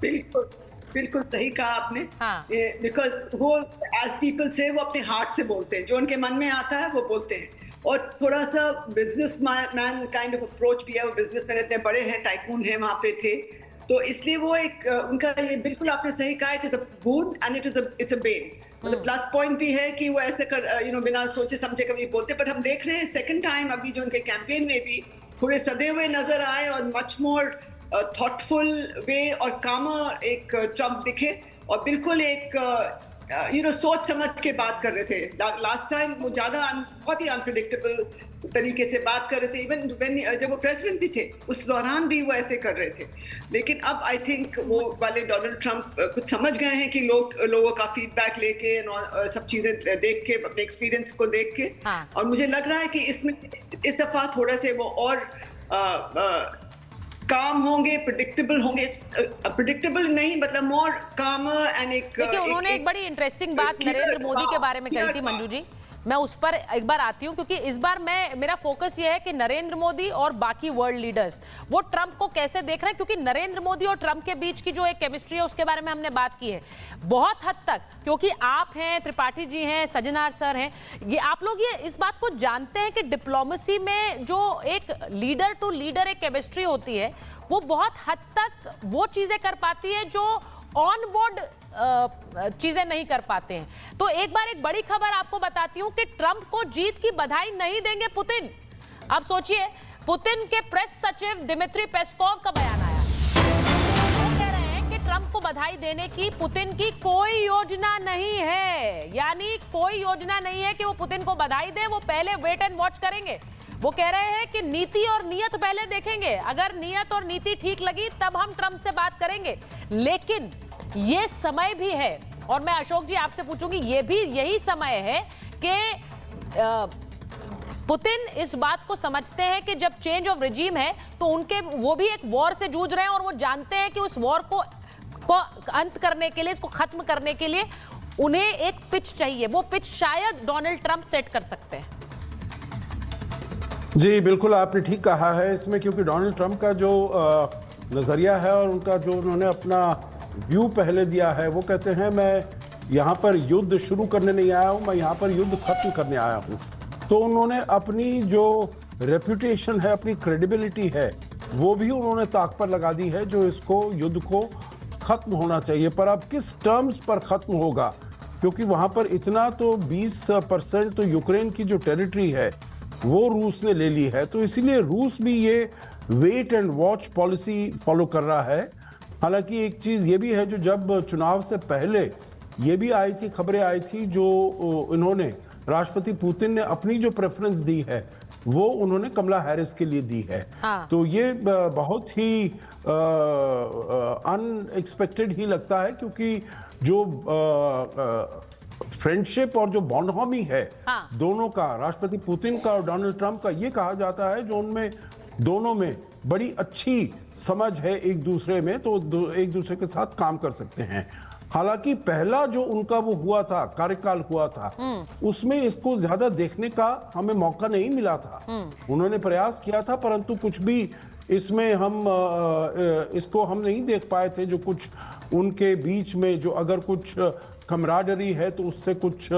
बिल्कुल बिल्कुल सही कहा आपने। हाँ। बिकॉज वो एज पीपल से, वो अपने हार्ट से बोलते हैं, जो उनके मन में आता है वो बोलते हैं, और थोड़ा सा business man kind of approach भी है। वो बिजनेस मैन इतने बड़े हैं, टाइकून हैं, वहाँ पे थे, तो इसलिए वो एक उनका, ये बिल्कुल आपने सही कहा, it is a boon and it's a Ben. मतलब प्लस पॉइंट भी है कि वो ऐसे कर बिना सोचे समझे कभी बोलते, बट हम देख रहे हैं सेकंड टाइम अभी जो उनके कैंपेन में भी थोड़े सदे हुए नजर आए और मच मोर थॉटफुल वे और कामर एक ट्रम्प दिखे, और बिल्कुल एक सोच समझ के बात कर रहे थे। लास्ट टाइम वो ज्यादा बहुत ही अनप्रिडिक्टेबल तरीके से बात कर रहे थे, इवन जब वो प्रेसिडेंट भी थे उस दौरान भी वो ऐसे कर रहे थे। लेकिन अब आई थिंक वो वाले डोनाल्ड ट्रंप कुछ समझ गए हैं कि लोगों का फीडबैक लेके, सब चीजें देख के, अपने एक्सपीरियंस को देख के, और मुझे लग रहा है कि इसमें इस दफा थोड़ा से वो और काम होंगे, प्रिडिक्टेबल होंगे। प्रिडिक्टेबल नहीं, मतलब मोर कामर एंड देखिए, उन्होंने एक बड़ी इंटरेस्टिंग बात नरेंद्र मोदी के बारे में कही थी मंजू जी, मैं उस पर एक बार आती हूं, क्योंकि इस बार मेरा फोकस ये है कि नरेंद्र मोदी और बाकी वर्ल्ड लीडर्स वो ट्रंप को कैसे देख रहे हैं, क्योंकि नरेंद्र मोदी और ट्रंप के बीच की जो एक केमिस्ट्री है उसके बारे में हमने बात की है बहुत हद तक, क्योंकि आप हैं, त्रिपाठी जी हैं, सज्जनार सर हैं, ये आप लोग ये इस बात को जानते हैं कि डिप्लोमेसी में जो एक लीडर टू लीडर एक केमिस्ट्री होती है, वो बहुत हद तक वो चीजें कर पाती है जो ऑन बोर्ड चीजें नहीं कर पाते हैं। तो एक बार एक बड़ी खबर आपको बताती हूं कि ट्रंप को जीत की बधाई नहीं देंगे पुतिन। अब सोचिए, पुतिन के प्रेस सचिव दिमित्री पेस्कोव का बयान आया, वो कह रहे हैं कि ट्रंप को बधाई देने की पुतिन की कोई योजना नहीं है। यानी कोई योजना नहीं है कि वो पुतिन को बधाई दे, वो पहले वेट एंड वॉच करेंगे। वो कह रहे हैं कि नीति और नियत पहले देखेंगे, अगर नियत और नीति ठीक लगी तब हम ट्रंप से बात करेंगे। लेकिन ये समय भी है, और मैं अशोक जी आपसे पूछूंगी, ये भी यही समय है कि पुतिन इस बात को समझते हैं कि जब चेंज ऑफ रिजीम है तो वो भी एक वॉर से जूझ रहे हैं, और वो जानते हैं कि उस वॉर को अंत करने के लिए, इसको खत्म करने के लिए उन्हें एक पिच चाहिए। वो पिच शायद डोनाल्ड ट्रंप सेट कर सकते हैं। जी बिल्कुल, आपने ठीक कहा है इसमें, क्योंकि डोनाल्ड ट्रंप का जो नज़रिया है और उनका जो उन्होंने अपना व्यू पहले दिया है, वो कहते हैं मैं यहाँ पर युद्ध शुरू करने नहीं आया हूँ, मैं यहाँ पर युद्ध खत्म करने आया हूँ। तो उन्होंने अपनी जो रेपुटेशन है, अपनी क्रेडिबिलिटी है, वो भी उन्होंने ताक पर लगा दी है, जो इसको युद्ध को खत्म होना चाहिए। पर अब किस टर्म्स पर खत्म होगा, क्योंकि वहाँ पर इतना तो 20% तो यूक्रेन की जो टेरिटरी है वो रूस ने ले ली है, तो इसीलिए रूस भी ये wait and watch policy follow कर रहा है। हालांकि एक चीज़ ये भी है, जो जब चुनाव से पहले ये भी आई थी, खबरें आई थी, जो इन्होंने राष्ट्रपति पुतिन ने अपनी जो प्रेफरेंस दी है वो उन्होंने कमला हैरिस के लिए दी है। हाँ। तो ये बहुत ही अनएक्सपेक्टेड ही लगता है, क्योंकि जो फ्रेंडशिप और जो बॉन्डहॉमी है हाँ। दोनों का, राष्ट्रपति पुतिन का और डोनाल्ड ट्रंप का, ये कहा जाता है जो उनमें दोनों में बड़ी अच्छी समझ है एक दूसरे में, तो एक दूसरे के साथ काम कर सकते हैं। हालांकि पहला जो उनका वो हुआ था, कार्यकाल हुआ था, उसमें इसको ज्यादा देखने का हमें मौका नहीं मिला था। उन्होंने प्रयास किया था, परंतु कुछ भी इसमें इसको हम नहीं देख पाए थे, जो कुछ उनके बीच में जो अगर कुछ कमराडरी है तो उससे कुछ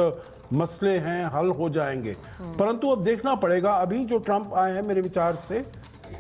मसले हैं हल हो जाएंगे। परंतु अब देखना पड़ेगा। अभी जो ट्रंप आए हैं, मेरे विचार से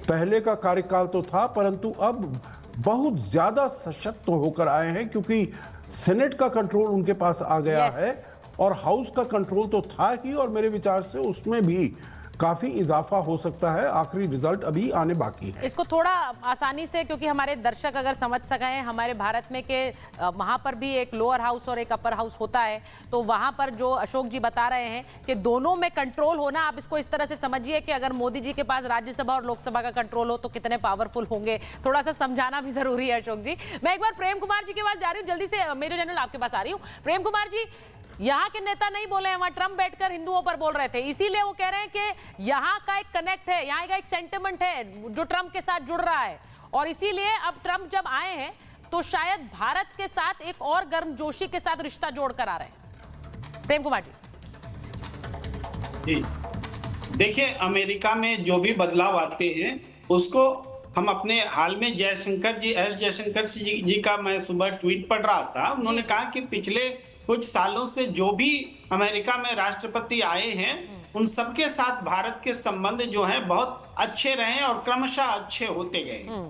पहले का कार्यकाल तो था, परंतु अब बहुत ज्यादा सशक्त होकर आए हैं, क्योंकि सेनेट का कंट्रोल उनके पास आ गया है, और हाउस का कंट्रोल तो था ही, और मेरे विचार से उसमें भी काफी इजाफा हो सकता है। आखिरी रिजल्ट अभी आने बाकी है। इसको थोड़ा आसानी से, क्योंकि हमारे दर्शक अगर समझ सकें, हमारे भारत में के वहां पर भी एक लोअर हाउस और एक अपर हाउस होता है, तो वहां पर जो अशोक जी बता रहे हैं कि दोनों में कंट्रोल होना, आप इसको इस तरह से समझिए कि अगर मोदी जी के पास राज्यसभा और लोकसभा का कंट्रोल हो तो कितने पावरफुल होंगे। थोड़ा सा समझाना भी जरूरी है अशोक जी। मैं एक बार प्रेम कुमार जी के पास जा रही हूँ, जल्दी से मेजर जनरल आपके पास आ रही हूँ। प्रेम कुमार जी, यहाँ के नेता नहीं बोले हैं, वहां ट्रंप बैठकर हिंदुओं पर बोल रहे थे, इसीलिए वो कह रहे हैं कि यहाँ का एक कनेक्ट है, यहाँ का एक सेंटिमेंट है जो ट्रंप के साथ जुड़ रहा है, और इसीलिए अब ट्रंप जब आए हैं तो शायद भारत के साथ एक और गर्मजोशी के साथ रिश्ता जोड़कर आ रहे हैं। प्रेम कुमार जी। देखिए, अमेरिका में जो भी बदलाव आते हैं उसको हम अपने हाल में जयशंकर जी, एस जयशंकर जी का मैं सुबह ट्वीट पढ़ रहा था। उन्होंने कहा कि पिछले कुछ सालों से जो भी अमेरिका में राष्ट्रपति आए हैं, उन सबके साथ भारत के संबंध जो है बहुत अच्छे रहे और क्रमशः अच्छे होते गए।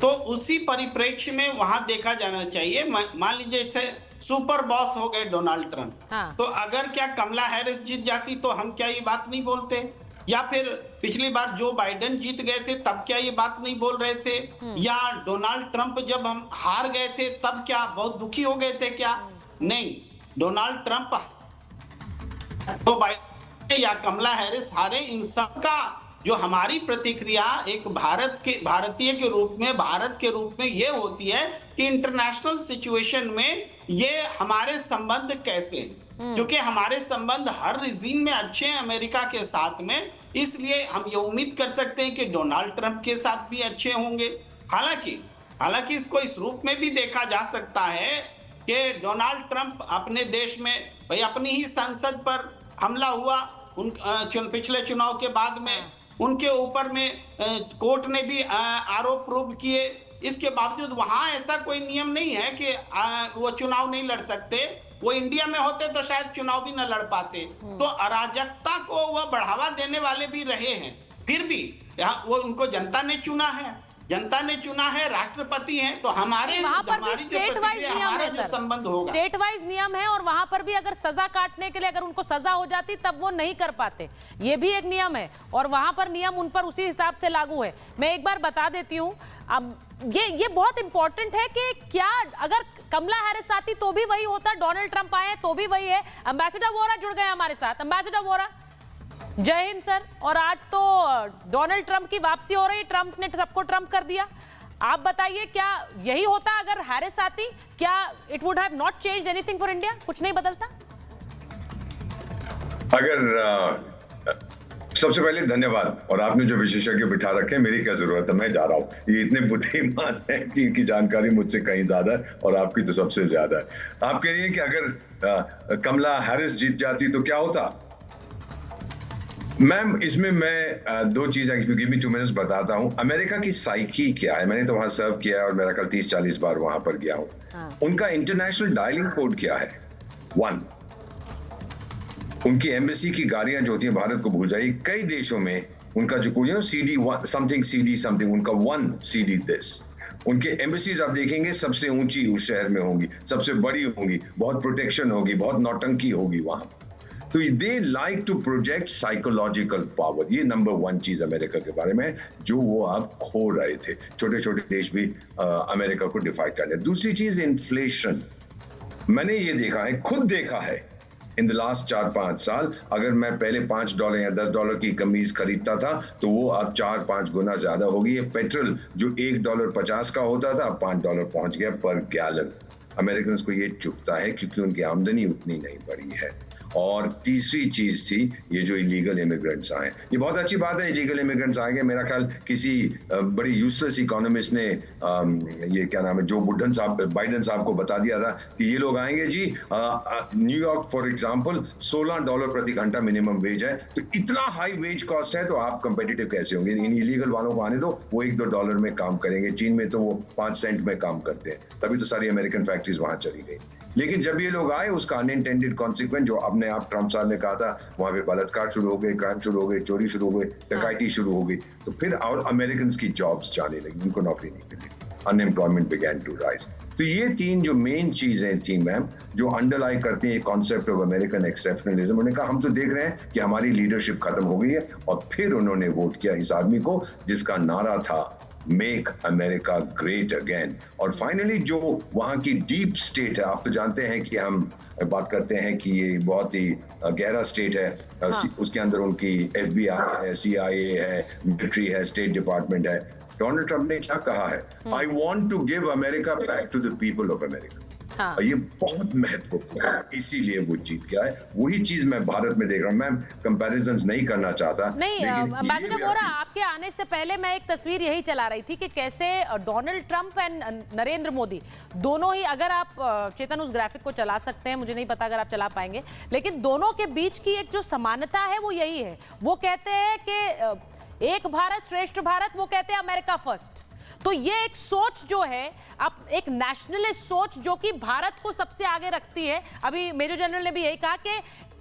तो उसी परिप्रेक्ष्य में वहां देखा जाना चाहिए। मान लीजिए जैसे सुपर बॉस हो गए डोनाल्ड ट्रंप, हाँ। तो अगर क्या कमला हैरिस जीत जाती तो हम क्या ये बात नहीं बोलते? या फिर पिछली बार जो बाइडेन जीत गए थे तब क्या ये बात नहीं बोल रहे थे? या डोनाल्ड ट्रंप जब हम हार गए थे तब क्या बहुत दुखी हो गए थे क्या? नहीं, डोनाल्ड ट्रंप तो बाइडेन या कमला हैरिस हारे, इन सब का जो हमारी प्रतिक्रिया एक भारतीय के रूप में, भारत के रूप में ये होती है कि इंटरनेशनल सिचुएशन में ये हमारे संबंध कैसे हैं, क्योंकि हमारे संबंध हर रिजीम में अच्छे हैं अमेरिका के साथ में, इसलिए हम ये उम्मीद कर सकते हैं कि डोनाल्ड ट्रंप के साथ भी अच्छे होंगे। हालांकि इसको इस रूप में भी देखा जा सकता है कि डोनाल्ड ट्रंप अपने देश में भाई अपनी ही संसद पर हमला हुआ पिछले चुनाव के बाद में, उनके ऊपर में कोर्ट ने भी आरोप प्रूव किए, इसके बावजूद वहां ऐसा कोई नियम नहीं है कि वो चुनाव नहीं लड़ सकते। वो इंडिया में होते तो शायद चुनाव भी न लड़ पाते। तो अराजकता को वह बढ़ावा देने वाले भी रहे हैं, फिर भी वो उनको जनता ने चुना है, जनता ने चुना है, राष्ट्रपति हैं, तो हमारे वहां पर भी स्टेट वाइज नियम है सर, संबंध होगा, स्टेट वाइज नियम है, और वहां पर भी अगर सजा काटने के लिए अगर उनको सजा हो जाती तब वो नहीं कर पाते, ये भी एक नियम है, और वहां पर नियम उन पर उसी हिसाब से लागू है। मैं एक बार बता देती हूँ, अब ये बहुत इंपॉर्टेंट है कि क्या अगर कमला हैरिस आती तो भी वही होता, डोनाल्ड ट्रंप आए तो भी वही है। एम्बेसडर वोरा जुड़ गए हमारे साथ। एम्बेसडर वोरा, जय हिंद सर। और आज तो डोनाल्ड ट्रंप की वापसी हो रही, ट्रंप ने सबको ट्रंप कर दिया। आप बताइए क्या यही होता अगर हैरिस आती? क्या it would have not changed anything for India? कुछ नहीं बदलता? अगर सबसे पहले धन्यवाद, और आपने जो विशेषज्ञ बिठा रखे हैं, मेरी क्या जरूरत है, मैं जा रहा हूं। ये इतने बुद्धिमान हैं कि इनकी जानकारी मुझसे कहीं ज्यादा है और आपकी तो सबसे ज्यादा है। आप कह रही हैं कि अगर कमला हैरिस जीत जाती तो क्या होता? मैम, इसमें मैं दो चीजें, गिव मी 2 मिनट्स, बताता हूं। अमेरिका की साइकी क्या है, मैंने तो वहां सर्व किया है और मेरा कल 30-40 बार वहां पर गया हूं। उनका इंटरनेशनल डायलिंग कोड क्या है? 1। उनकी एम्बेसी की गाड़ियां जो होती हैं भारत को भूल जाइए। कई देशों में उनका जो कोई CD समथिंग, उनका 1 CD दिस। उनके एम्बेसीज आप देखेंगे सबसे ऊंची उस शहर में होंगी, सबसे बड़ी होंगी, बहुत प्रोटेक्शन होगी, बहुत नौटंकी होगी वहां। तो they like to project psychological power. ये नंबर 1 चीज अमेरिका के बारे में, जो वो आप खो रहे थे। छोटे छोटे देश भी अमेरिका को डिफाई कर रहे हैं। दूसरी चीज इन्फ्लेशन। मैंने ये देखा है, खुद देखा है, इन द लास्ट 4-5 साल, अगर मैं पहले $5 या $10 की कमीज खरीदता था तो वो अब 4-5 गुना ज्यादा होगी। ये पेट्रोल जो $1.50 का होता था, अब $5 पहुंच गया पर गैलन। अमेरिकन को ये चुभता है क्योंकि उनकी आमदनी उतनी नहीं बढ़ी है। और तीसरी चीज थी ये जो इलीगल इमिग्रेंट्स आए। ये बहुत अच्छी बात है, इलीगल इमिग्रेंट्स आएंगे। मेरा ख्याल किसी बड़ी यूजलेस इकोनॉमिस्ट ने ये क्या नाम है, जो बाइडन साहब को बता दिया था कि ये लोग आएंगे जी। न्यूयॉर्क फॉर एग्जांपल $16 प्रति घंटा मिनिमम वेज है। तो इतना हाई वेज कॉस्ट है तो आप कंपेटिटिव कैसे होंगे? इन इलीगल वालों को आने दो, वो $1-2 में काम करेंगे। चीन में तो वो 5 सेंट में काम करते हैं, तभी तो सारी अमेरिकन फैक्ट्रीज वहां चली गई। लेकिन जब ये लोग आए, उसका अनइंटेंडेड कॉन्सिक्वेंस, जो अपने आप ट्रंप साहब ने कहा था, वहां पे बलात्कार शुरू हो गए, क्राइम शुरू हो गए, चोरी शुरू हो गई, डकैती शुरू हो गई। तो फिर और अमेरिकन की जॉब्स जाने लगी, उनको नौकरी नहीं मिली, अनएम्प्लॉयमेंट बिगैन टू राइज। तो ये 3 जो मेन चीजें थी मैम, जो अंडरलाई करती हैं कॉन्सेप्ट ऑफ अमेरिकन एक्सेप्शनलिज्म। उन्होंने कहा हम तो देख रहे हैं कि हमारी लीडरशिप खत्म हो गई है, और फिर उन्होंने वोट किया इस आदमी को जिसका नारा था मेक अमेरिका ग्रेट अगेन। और फाइनली जो वहां की डीप स्टेट है, आप तो जानते हैं कि हम बात करते हैं कि ये बहुत ही गहरा स्टेट है। उसके अंदर उनकी FBI है, CIA है, मिलिट्री है, स्टेट डिपार्टमेंट है। डोनाल्ड ट्रंप ने क्या कहा है? I want to give America back to the people of America. ये बहुत महत्वपूर्ण है, इसीलिए वो जीत गया है। वही चीज मैं भारत में देख रहा हूँ। मैं कंपैरिजंस नहीं करना चाहता। नहीं, एम्बेसडर वोरा, आपके आने से पहले मैं एक तस्वीर यही चला रही थी कि कैसे Donald Trump and Narendra Modi दोनों ही, अगर आप चेतन उस ग्राफिक को चला सकते हैं, मुझे नहीं पता अगर आप चला पाएंगे, लेकिन दोनों के बीच की एक जो समानता है वो यही है। वो कहते हैं कि एक भारत श्रेष्ठ भारत, वो कहते हैं अमेरिका फर्स्ट। तो ये एक सोच जो है, अब एक नेशनलिस्ट सोच जो कि भारत को सबसे आगे रखती है। अभी मेजर जनरल ने भी यही कहा कि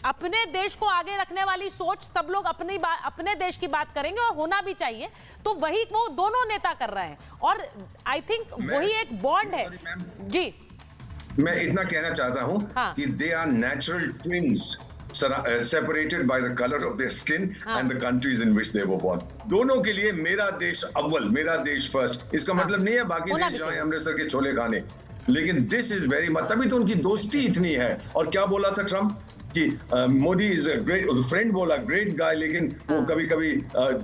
अपने देश को आगे रखने वाली सोच, सब लोग अपने देश की बात करेंगे और होना भी चाहिए। तो वही वो दोनों नेता कर रहे हैं, और आई थिंक वही एक बॉन्ड है। जी, मैं इतना कहना चाहता हूं कि they are natural twins, separated by the color of their skin and the countries in which they were born. दोनों के लिए मेरा देश अव्वल, मेरा देश फर्स्ट। इसका मतलब नहीं है बाकी देश जाएं अमृतसर के छोले खाने, लेकिन दिस इज वेरी मच, तभी तो उनकी दोस्ती इतनी है। और क्या बोला था ट्रंप कि Modi is a great friend, बोला ग्रेट गाय, लेकिन वो कभी कभी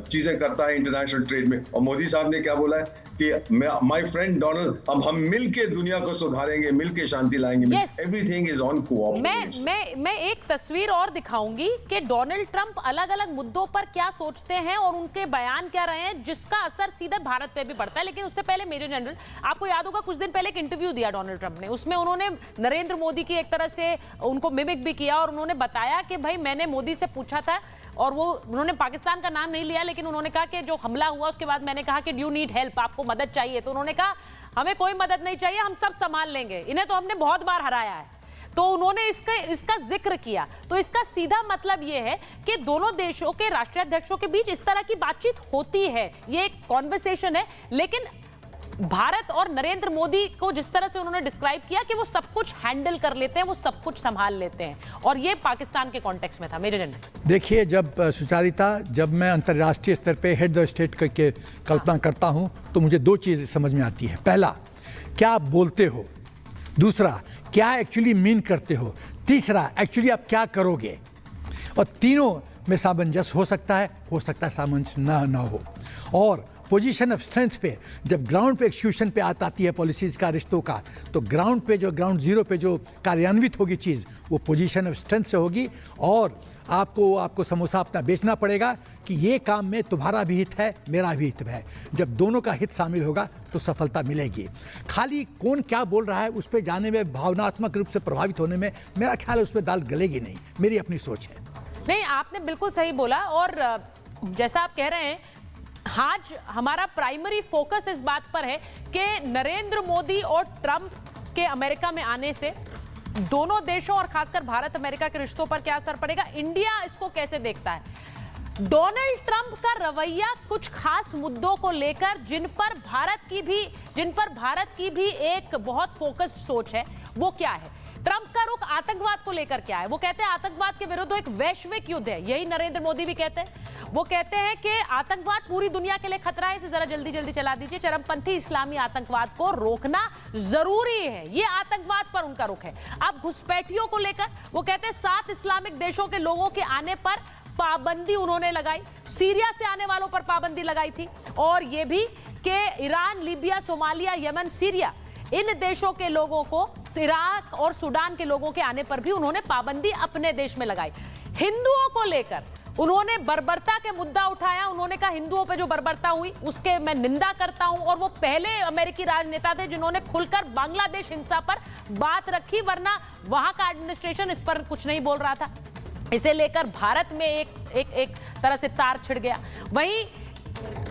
चीजें करता है इंटरनेशनल ट्रेड में। और मोदी साहब ने क्या बोला है कि माय फ्रेंड डोनाल्ड, हम मिलके दुनिया को सुधारेंगे, मिलके शांति लाएंगे। Everything is on cooperation. मैं एक तस्वीर और दिखाऊंगी कि डोनाल्ड ट्रंप अलग अलग मुद्दों पर क्या सोचते हैं और उनके बयान क्या रहे हैं, जिसका असर सीधे भारत पे भी पड़ता है। लेकिन उससे पहले मेजर जनरल, आपको याद होगा कुछ दिन पहले एक इंटरव्यू दिया डोनाल्ड ट्रंप ने, उसमें उन्होंने नरेंद्र मोदी की एक तरह से उनको मिमिक भी किया, और उन्होंने बताया कि भाई मैंने मोदी से पूछा था, और वो उन्होंने पाकिस्तान का नाम नहीं लिया, लेकिन उन्होंने कहा कि जो हमला हुआ उसके बाद मैंने कहा कि डू यू नीड हेल्प, आपको मदद चाहिए? तो उन्होंने कहा हमें कोई मदद नहीं चाहिए, हम सब संभाल लेंगे, इन्हें तो हमने बहुत बार हराया है। तो उन्होंने इसका जिक्र किया। तो इसका सीधा मतलब ये है कि दोनों देशों के राष्ट्राध्यक्षों के बीच इस तरह की बातचीत होती है, ये एक कॉन्वर्सेशन है। लेकिन भारत और नरेंद्र मोदी को जिस तरह से उन्होंने डिस्क्राइब किया कि वो सब कुछ हैंडल कर लेते हैं, वो सब कुछ संभाल लेते हैं, और ये पाकिस्तान के कॉन्टेक्स्ट में था। मेजर जनरल देखिए, जब सुचारिता, जब मैं अंतर्राष्ट्रीय स्तर पे हेड ऑफ स्टेट के कल्पना करता हूँ तो मुझे दो चीज़ समझ में आती है। पहला, क्या आप बोलते हो। दूसरा, क्या एक्चुअली मीन करते हो। तीसरा, एक्चुअली आप क्या करोगे। और तीनों में सामंजस्य हो सकता है सामंजस्य ना हो। और पोजीशन ऑफ स्ट्रेंथ पे जब ग्राउंड पे एक्सक्यूशन पे आती है पॉलिसीज़ का, रिश्तों का, तो ग्राउंड जीरो पे जो कार्यान्वित होगी चीज़, वो पोजीशन ऑफ स्ट्रेंथ से होगी। और आपको समोसा अपना बेचना पड़ेगा कि ये काम में तुम्हारा भी हित है, मेरा भी हित है। जब दोनों का हित शामिल होगा तो सफलता मिलेगी। खाली कौन क्या बोल रहा है उस पर जाने में, भावनात्मक रूप से प्रभावित होने में, मेरा ख्याल है उस पर दाल गलेगी नहीं। मेरी अपनी सोच है। नहीं, आपने बिल्कुल सही बोला। और जैसा आप कह रहे हैं, आज हमारा प्राइमरी फोकस इस बात पर है कि नरेंद्र मोदी और ट्रंप के अमेरिका में आने से दोनों देशों और खासकर भारत अमेरिका के रिश्तों पर क्या असर पड़ेगा, इंडिया इसको कैसे देखता है। डोनाल्ड ट्रंप का रवैया कुछ खास मुद्दों को लेकर जिन पर भारत की भी एक बहुत फोकस्ड सोच है, वो क्या है। ट्रंप का रुख आतंकवाद को लेकर क्या है। वो कहते हैं आतंकवाद के विरुद्ध एक वैश्विक युद्ध है, यही नरेंद्र मोदी भी कहते हैं। वो कहते हैं कि आतंकवाद पूरी दुनिया के लिए खतरा है, इसे जरा जल्दी जल्दी चला दीजिए। चरमपंथी इस्लामी आतंकवाद को रोकना जरूरी है, ये आतंकवाद पर उनका रुख है। अब घुसपैठियों को लेकर वो कहते हैं 7 इस्लामिक देशों के लोगों के आने पर पाबंदी उन्होंने लगाई, सीरिया से आने वालों पर पाबंदी लगाई थी, और ये भी कि Iran, Libya, Somalia, Yemen, Syria, इन देशों के लोगों को, इराक और सूडान के लोगों के आने पर भी उन्होंने पाबंदी अपने देश में लगाई। हिंदुओं को लेकर उन्होंने बर्बरता के मुद्दा उठाया। उन्होंने कहा हिंदुओं पे जो बर्बरता हुई उसके मैं निंदा करता हूं, और वो पहले अमेरिकी राजनेता थे जिन्होंने खुलकर बांग्लादेश हिंसा पर बात रखी, वरना वहां का एडमिनिस्ट्रेशन इस पर कुछ नहीं बोल रहा था। इसे लेकर भारत में एक तरह से तार छिड़ गया। वहीं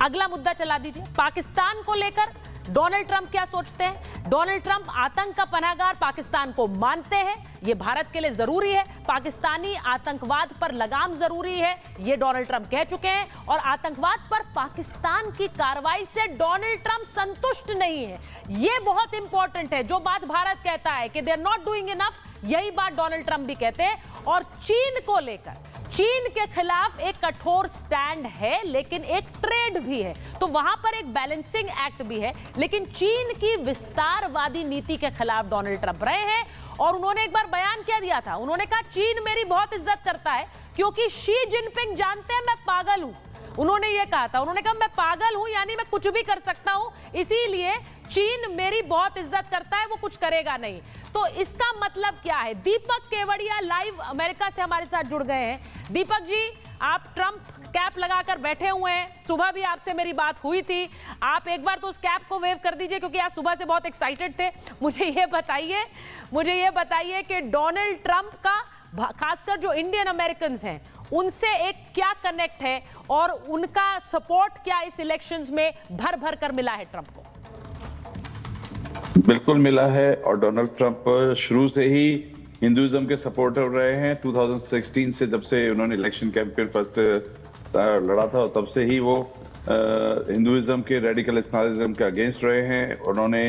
अगला मुद्दा चला दीजिए, पाकिस्तान को लेकर डोनाल्ड ट्रंप क्या सोचते हैं। डोनाल्ड ट्रंप आतंक का पनाहगार पाकिस्तान को मानते हैं, यह भारत के लिए जरूरी है। पाकिस्तानी आतंकवाद पर लगाम जरूरी है, यह डोनाल्ड ट्रंप कह चुके हैं। और आतंकवाद पर पाकिस्तान की कार्रवाई से डोनाल्ड ट्रंप संतुष्ट नहीं है, यह बहुत इंपॉर्टेंट है। जो बात भारत कहता है कि they are not doing enough, यही बात डोनाल्ड ट्रंप भी कहते हैं। और चीन को लेकर, चीन के खिलाफ एक कठोर स्टैंड है, लेकिन एक ट्रेड भी है, तो वहां पर एक बैलेंसिंग एक्ट भी है। लेकिन चीन की विस्तारवादी नीति के खिलाफ डोनाल्ड ट्रंप रहे हैं, और उन्होंने एक बार बयान क्या दिया था। उन्होंने कहा चीन मेरी बहुत इज्जत करता है क्योंकि शी जिनपिंग जानते हैं मैं पागल हूं। उन्होंने ये कहा था, उन्होंने कहा मैं पागल हूं, यानी मैं कुछ भी कर सकता हूं, इसीलिए चीन मेरी बहुत इज्जत करता है, वो कुछ करेगा नहीं। तो इसका मतलब क्या है। दीपक केवड़िया लाइव अमेरिका से हमारे साथ जुड़ गए हैं। दीपक जी, आप ट्रंप कैप लगाकर बैठे हुए हैं, सुबह भी आपसे मेरी बात हुई थी। आप एक बार तो उस कैप को वेव कर दीजिए क्योंकि आप सुबह से बहुत एक्साइटेड थे। मुझे ये बताइए कि डोनाल्ड ट्रंप का खासकर जो इंडियन अमेरिकन हैं उनसे एक क्या कनेक्ट है, और उनका सपोर्ट क्या इस इलेक्शंस में भर भर कर मिला है ट्रंप को। बिल्कुल मिला है, और डोनाल्ड ट्रंप शुरू से ही हिंदुइज्म के सपोर्टर रहे हैं। 2016 से जब से उन्होंने इलेक्शन कैंपेन फर्स्ट लड़ा था, तब से ही वो हिंदुइज्म के रेडिकल इस्लामिज्म के अगेंस्ट रहे हैं। उन्होंने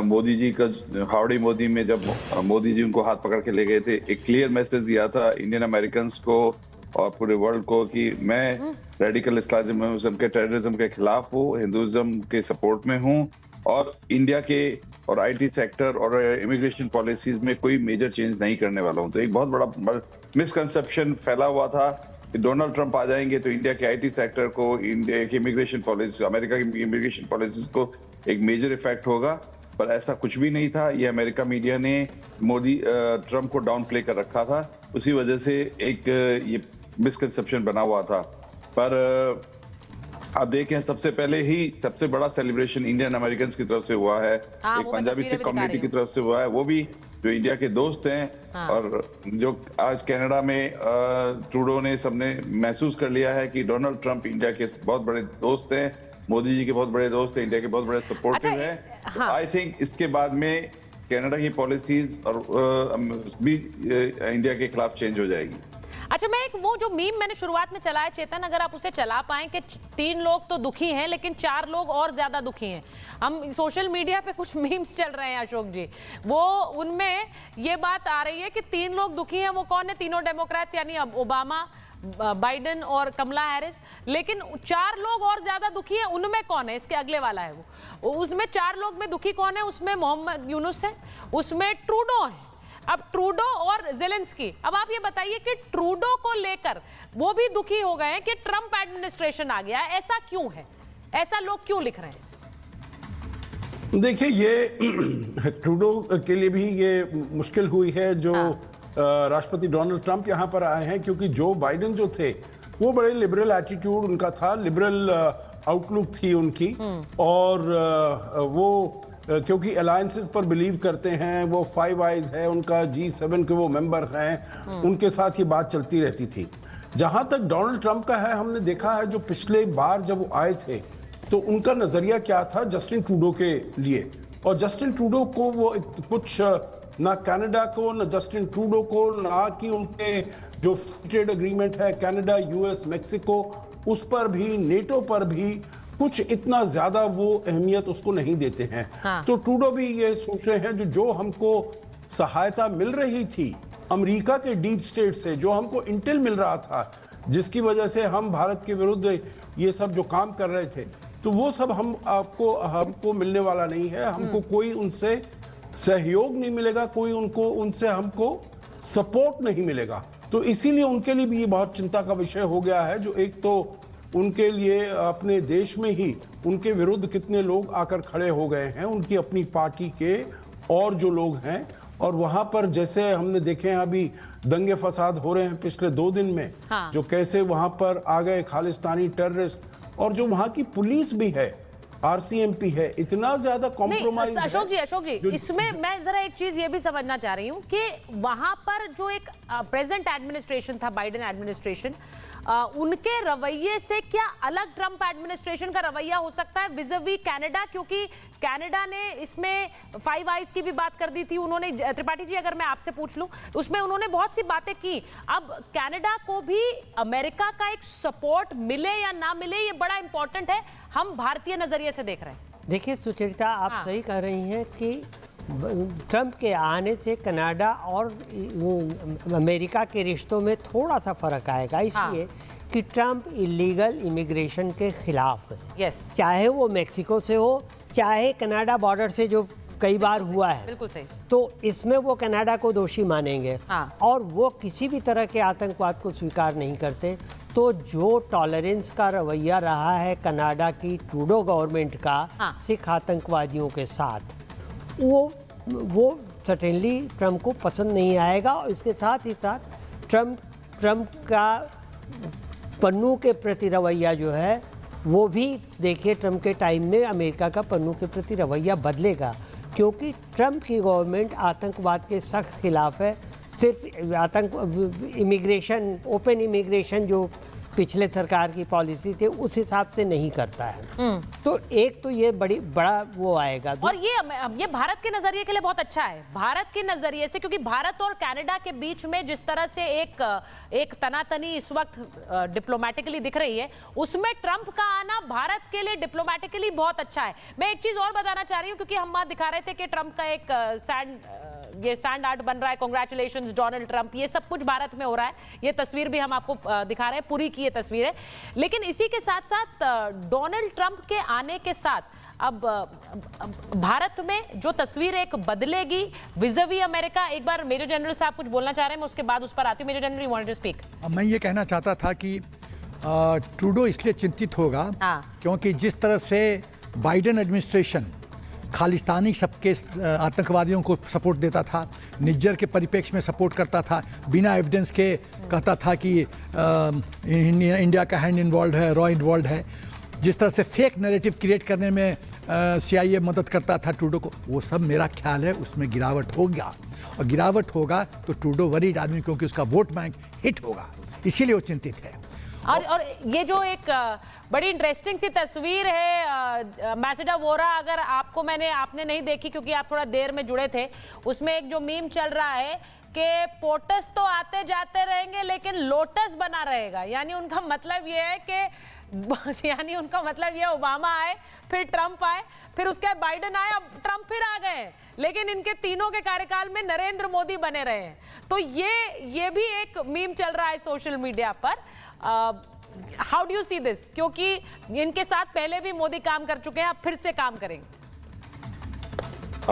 मोदी जी का हाउडी मोदी में जब मोदी जी उनको हाथ पकड़ के ले गए थे, एक क्लियर मैसेज दिया था इंडियन अमेरिकन को और पूरे वर्ल्ड को कि मैं रेडिकल इस्लामिज्म के, टेररिज्म के खिलाफ हूँ, हिंदुइज्म के सपोर्ट में हूँ, और इंडिया के और आईटी सेक्टर और इमिग्रेशन पॉलिसीज में कोई मेजर चेंज नहीं करने वाला हूँ। तो एक बहुत बड़ा मिसकंसेप्शन फैला हुआ था कि डोनाल्ड ट्रंप आ जाएंगे तो इंडिया के आईटी सेक्टर को, इंडिया की इमिग्रेशन पॉलिसी, अमेरिका की इमिग्रेशन पॉलिसीज को एक मेजर इफेक्ट होगा, पर ऐसा कुछ भी नहीं था। ये अमेरिका मीडिया ने ट्रंप को डाउन प्ले कर रखा था, उसी वजह से एक ये मिसकंसेप्शन बना हुआ था। पर आप देखें, सबसे पहले ही सबसे बड़ा सेलिब्रेशन इंडियन अमेरिकन की तरफ से हुआ है, एक पंजाबी सिख कम्युनिटी की तरफ से हुआ है, वो भी जो इंडिया के दोस्त हैं। और जो आज कनाडा में ट्रूडो ने सबने महसूस कर लिया है कि डोनाल्ड ट्रंप इंडिया के बहुत बड़े दोस्त हैं, मोदी जी के बहुत बड़े दोस्त हैं, इंडिया के बहुत बड़े सपोर्टिव हैं। आई थिंक इसके बाद में कनाडा की पॉलिसीज और भी इंडिया के खिलाफ चेंज हो जाएगी। अच्छा, मैं एक वो जो मीम मैंने शुरुआत में चलाया, चेतन अगर आप उसे चला पाएं कि 3 लोग तो दुखी हैं लेकिन 4 लोग और ज्यादा दुखी हैं। हम सोशल मीडिया पे कुछ मीम्स चल रहे हैं अशोक जी, वो उनमें ये बात आ रही है कि 3 लोग दुखी हैं। वो कौन है? तीनों डेमोक्रेट्स, यानी ओबामा, बाइडेन और कमला हैरिस। लेकिन 4 लोग और ज्यादा दुखी हैं, उनमें कौन है? इसके अगले वाला है वो, उसमें 4 लोग में दुखी कौन है? उसमें मोहम्मद यूनुस है, उसमें ट्रूडो है। अब ट्रूडो और ज़ेलेंस्की, अब आप ये बताइए कि ट्रूडो को लेकर वो भी दुखी हो गए हैं कि ट्रंप एडमिनिस्ट्रेशन आ गया है। ऐसा क्यों है? ऐसा लोग क्यों लिख रहे हैं? देखिए, ये ट्रूडो के लिए भी ये मुश्किल हुई है जो राष्ट्रपति डोनाल्ड ट्रंप यहाँ पर आए हैं, क्योंकि जो बाइडेन जो थे वो बड़े लिबरल एटीट्यूड उनका था, लिबरल आउटलुक थी उनकी, और वो क्योंकि अलायंसेस पर बिलीव करते हैं, वो 5 आइज है उनका, G7 के वो मेंबर हैं, उनके साथ ये बात चलती रहती थी। जहां तक डोनाल्ड ट्रंप का है, हमने देखा है जो पिछले बार जब वो आए थे तो उनका नजरिया क्या था जस्टिन ट्रूडो के लिए, और जस्टिन ट्रूडो को वो कुछ ना कनाडा को, ना जस्टिन ट्रूडो को, ना कि उनके जो ट्रेड एग्रीमेंट है कनाडा, US, मेक्सिको, उस पर भी, नेटो पर भी कुछ इतना ज्यादा वो अहमियत उसको नहीं देते हैं। हाँ। तो ट्रूडो भी ये सोच रहे हैं जो हमको सहायता मिल रही थी अमेरिका के डीप स्टेट से, जो हमको इंटेल मिल रहा था, जिसकी वजह से हम भारत के विरुद्ध ये सब जो काम कर रहे थे, तो वो सब हमको मिलने वाला नहीं है। हमको कोई उनसे सहयोग नहीं मिलेगा, कोई उनसे हमको सपोर्ट नहीं मिलेगा। तो इसीलिए उनके लिए भी ये बहुत चिंता का विषय हो गया है, जो एक तो उनके लिए अपने देश में ही उनके विरुद्ध कितने लोग आकर खड़े हो गए हैं, उनकी अपनी पार्टी के और जो लोग हैं, और वहां पर जैसे हमने देखे हैं अभी दंगे फसाद हो रहे हैं पिछले 2 दिन में। हाँ। जो कैसे वहां पर आ गए खालिस्तानी टेररिस्ट, और जो वहां की पुलिस भी है, RCMP है, इतना ज्यादा कॉम्प्रोमाइज। अशोक जी, इसमें मैं जरा एक चीज ये भी समझना चाह रही हूँ कि वहां पर जो एक प्रेजेंट एडमिनिस्ट्रेशन था, बाइडेन एडमिनिस्ट्रेशन, उनके रवैये से क्या अलग ट्रंप एडमिनिस्ट्रेशन का रवैया हो सकता है विज़-वी कनाडा? क्योंकि कनाडा ने इसमें 5 आइज की भी बात कर दी थी उन्होंने। त्रिपाठी जी, अगर मैं आपसे पूछ लूं, उसमें उन्होंने बहुत सी बातें की। अब कनाडा को भी अमेरिका का एक सपोर्ट मिले या ना मिले, ये बड़ा इंपॉर्टेंट है, हम भारतीय नजरिए से देख रहे हैं। देखिए सुचरिता, आप सही कह रही हैं कि ट्रंप के आने से कनाडा और अमेरिका के रिश्तों में थोड़ा सा फर्क आएगा, इसलिए कि ट्रंप इलीगल इमिग्रेशन के खिलाफ है। यस। चाहे वो मेक्सिको से हो, चाहे कनाडा बॉर्डर से जो कई बार हुआ है, बिल्कुल सही। तो इसमें वो कनाडा को दोषी मानेंगे। हाँ। और वो किसी भी तरह के आतंकवाद को स्वीकार नहीं करते। तो जो टॉलरेंस का रवैया रहा है कनाडा की ट्रूडो गवर्नमेंट का सिख आतंकवादियों के साथ, वो सर्टेनली ट्रंप को पसंद नहीं आएगा। और इसके साथ ही साथ ट्रंप का पन्नू के प्रति रवैया जो है, वो भी देखिए ट्रंप के टाइम में अमेरिका का पन्नू के प्रति रवैया बदलेगा, क्योंकि ट्रंप की गवर्नमेंट आतंकवाद के सख्त खिलाफ है। सिर्फ इमिग्रेशन, ओपन इमिग्रेशन जो पिछले सरकार की पॉलिसी थी उस हिसाब से नहीं करता है। तो एक तो ये बड़ा वो आएगा। और ये भारत के नजरिए के लिए बहुत अच्छा है, भारत के नजरिए से, क्योंकि भारत और कनाडा के बीच में जिस तरह से एक तनातनी इस वक्त डिप्लोमेटिकली दिख रही है, उसमें ट्रंप का आना भारत के लिए डिप्लोमेटिकली बहुत अच्छा है। मैं एक चीज और बताना चाह रही हूँ, क्योंकि हम वहां दिखा रहे थे कि ट्रंप का एक सैंड आर्ट बन रहा है, कांग्रेचुलेशंस डोनाल्ड ट्रंप, ये सब कुछ भारत में हो रहा है। ये तस्वीर भी हम आपको दिखा रहे हैं, पूरी की ये तस्वीर है। लेकिन इसी के साथ साथ डोनाल्ड ट्रंप के आने के साथ अब भारत में जो तस्वीर एक बदलेगी विज़-वी अमेरिका। एक बार मेजर जनरल साहब कुछ बोलना चाह रहे हैं, मैं उसके बाद उस पर आती हूँ। Major general, you wanted to speak? मैं ये कहना चाहता था कि ट्रूडो इसलिए चिंतित होगा क्योंकि जिस तरह से बाइडेन एडमिनिस्ट्रेशन खालिस्तानी सबके आतंकवादियों को सपोर्ट देता था, निज्जर के परिप्रेक्ष्य में सपोर्ट करता था, बिना एविडेंस के कहता था कि इंडिया का हैंड इन्वॉल्व है, रॉ इन्वॉल्व है, जिस तरह से फेक नैरेटिव क्रिएट करने में CIA मदद करता था ट्रूडो को, वो सब मेरा ख्याल है उसमें गिरावट हो गया। और गिरावट होगा तो ट्रूडो वरीड आदमी, क्योंकि उसका वोट बैंक हिट होगा, इसीलिए वो चिंतित है। और ये जो एक बड़ी इंटरेस्टिंग सी तस्वीर है मैसेडा वोरा, अगर आपने नहीं देखी क्योंकि आप थोड़ा देर में जुड़े थे, उसमें एक जो मीम चल रहा है कि पोटस तो आते जाते रहेंगे लेकिन लोटस बना रहेगा। यानी उनका मतलब ये है कि उनका मतलब ये ओबामा आए, फिर ट्रंप आए, फिर उसके बाद बाइडेन आए, अब ट्रंप फिर आ गए, लेकिन इनके तीनों के कार्यकाल में नरेंद्र मोदी बने रहे हैं। तो ये भी एक मीम चल रहा है सोशल मीडिया पर। How do you see this? क्योंकि इनके साथ पहले भी मोदी काम कर चुके हैं, अब फिर से काम करेंगे।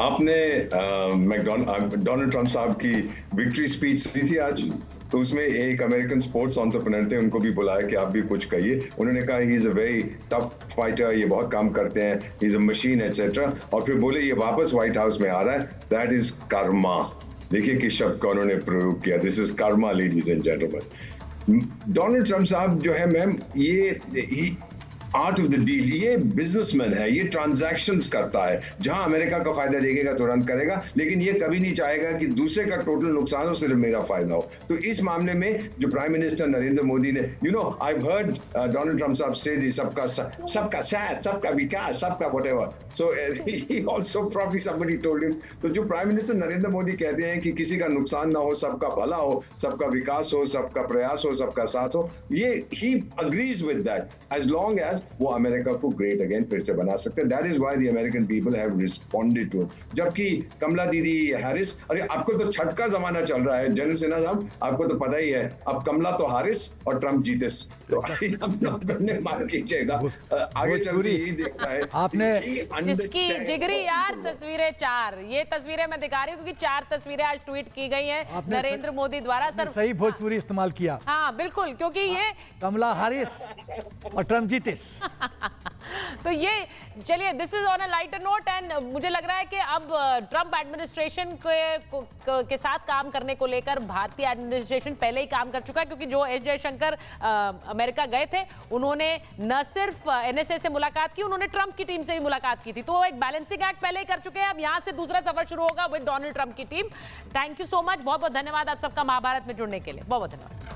आपने डोनाल्ड ट्रंप साहब की विक्ट्री स्पीच सुनी थी आज? तो उसमें एक अमेरिकन स्पोर्ट्स एंटरप्रेन्योर थे, उनको भी बुलाया कि आप भी कुछ कहिए। उन्होंने कहा he is a very tough fighter, ये बहुत काम करते हैं, he is a machine etcetera. और फिर बोले ये वापस व्हाइट हाउस में आ रहा है, दैट इज कर्मा। देखिए किस शब्द का उन्होंने प्रयोग किया, this is Karma ladies and gentleman. Donald Trump साहब जो है मैम, ये आर्ट ऑफ द डील, ये बिजनेसमैन है, ये ट्रांजैक्शंस करता है। जहां अमेरिका का फायदा देखेगा तुरंत करेगा, लेकिन ये कभी नहीं चाहेगा कि दूसरे का टोटल नुकसान हो, सिर्फ मेरा फायदा हो। तो इस मामले में जो प्राइम मिनिस्टर नरेंद्र मोदी ने, आई हर्ड डोनाल्ड ट्रंप साहब से दी सबका साथ, सबका विकास, सबका व्हाटएवर, सो ही also probably somebody told him. तो जो प्राइम मिनिस्टर नरेंद्र मोदी कहते हैं कि किसी का नुकसान ना हो, सबका भला हो, सबका विकास हो, सबका प्रयास हो, सबका साथ हो, ये ही agrees with that as long as वो अमेरिका को ग्रेट अगेन फिर से बना सकते हैं। That is why the American people have responded to. जबकि कमला दीदी हैरिस, अरे आपको तो छठ का जमाना चल रहा है जनरल सिन्हा साहब, आपको तो पता ही है, अब कमला तो हारिस और ट्रंप जीतिस, तो मान कीजिएगा आगे चल के यही देखता है। आपने जिसकी जिगरी यार तस्वीरें 4, ये तस्वीरें मैं दिखा रही हूँ क्योंकि 4 तस्वीरें आज ट्वीट की गई हैं नरेंद्र मोदी द्वारा। सर सही भोजपुरी इस्तेमाल किया। हाँ बिल्कुल, क्योंकि ये कमला हारिस और ट्रंप जीतिस। तो ये चलिए, this is on a lighter note, and मुझे लग रहा है कि अब ट्रंप एडमिनिस्ट्रेशन के साथ काम करने को लेकर भारतीय एडमिनिस्ट्रेशन पहले ही काम कर चुका है, क्योंकि जो एस जयशंकर अमेरिका गए थे, उन्होंने न सिर्फ एनएसए से मुलाकात की, उन्होंने ट्रंप की टीम से भी मुलाकात की थी। तो एक बैलेंसिंग एक्ट पहले ही कर चुके हैं। अब यहां से दूसरा सफर शुरू होगा विद डोनाल्ड ट्रंप की team. Thank you so much, बहुत बहुत धन्यवाद आप सबका महाभारत में जुड़ने के लिए, बहुत बहुत धन्यवाद।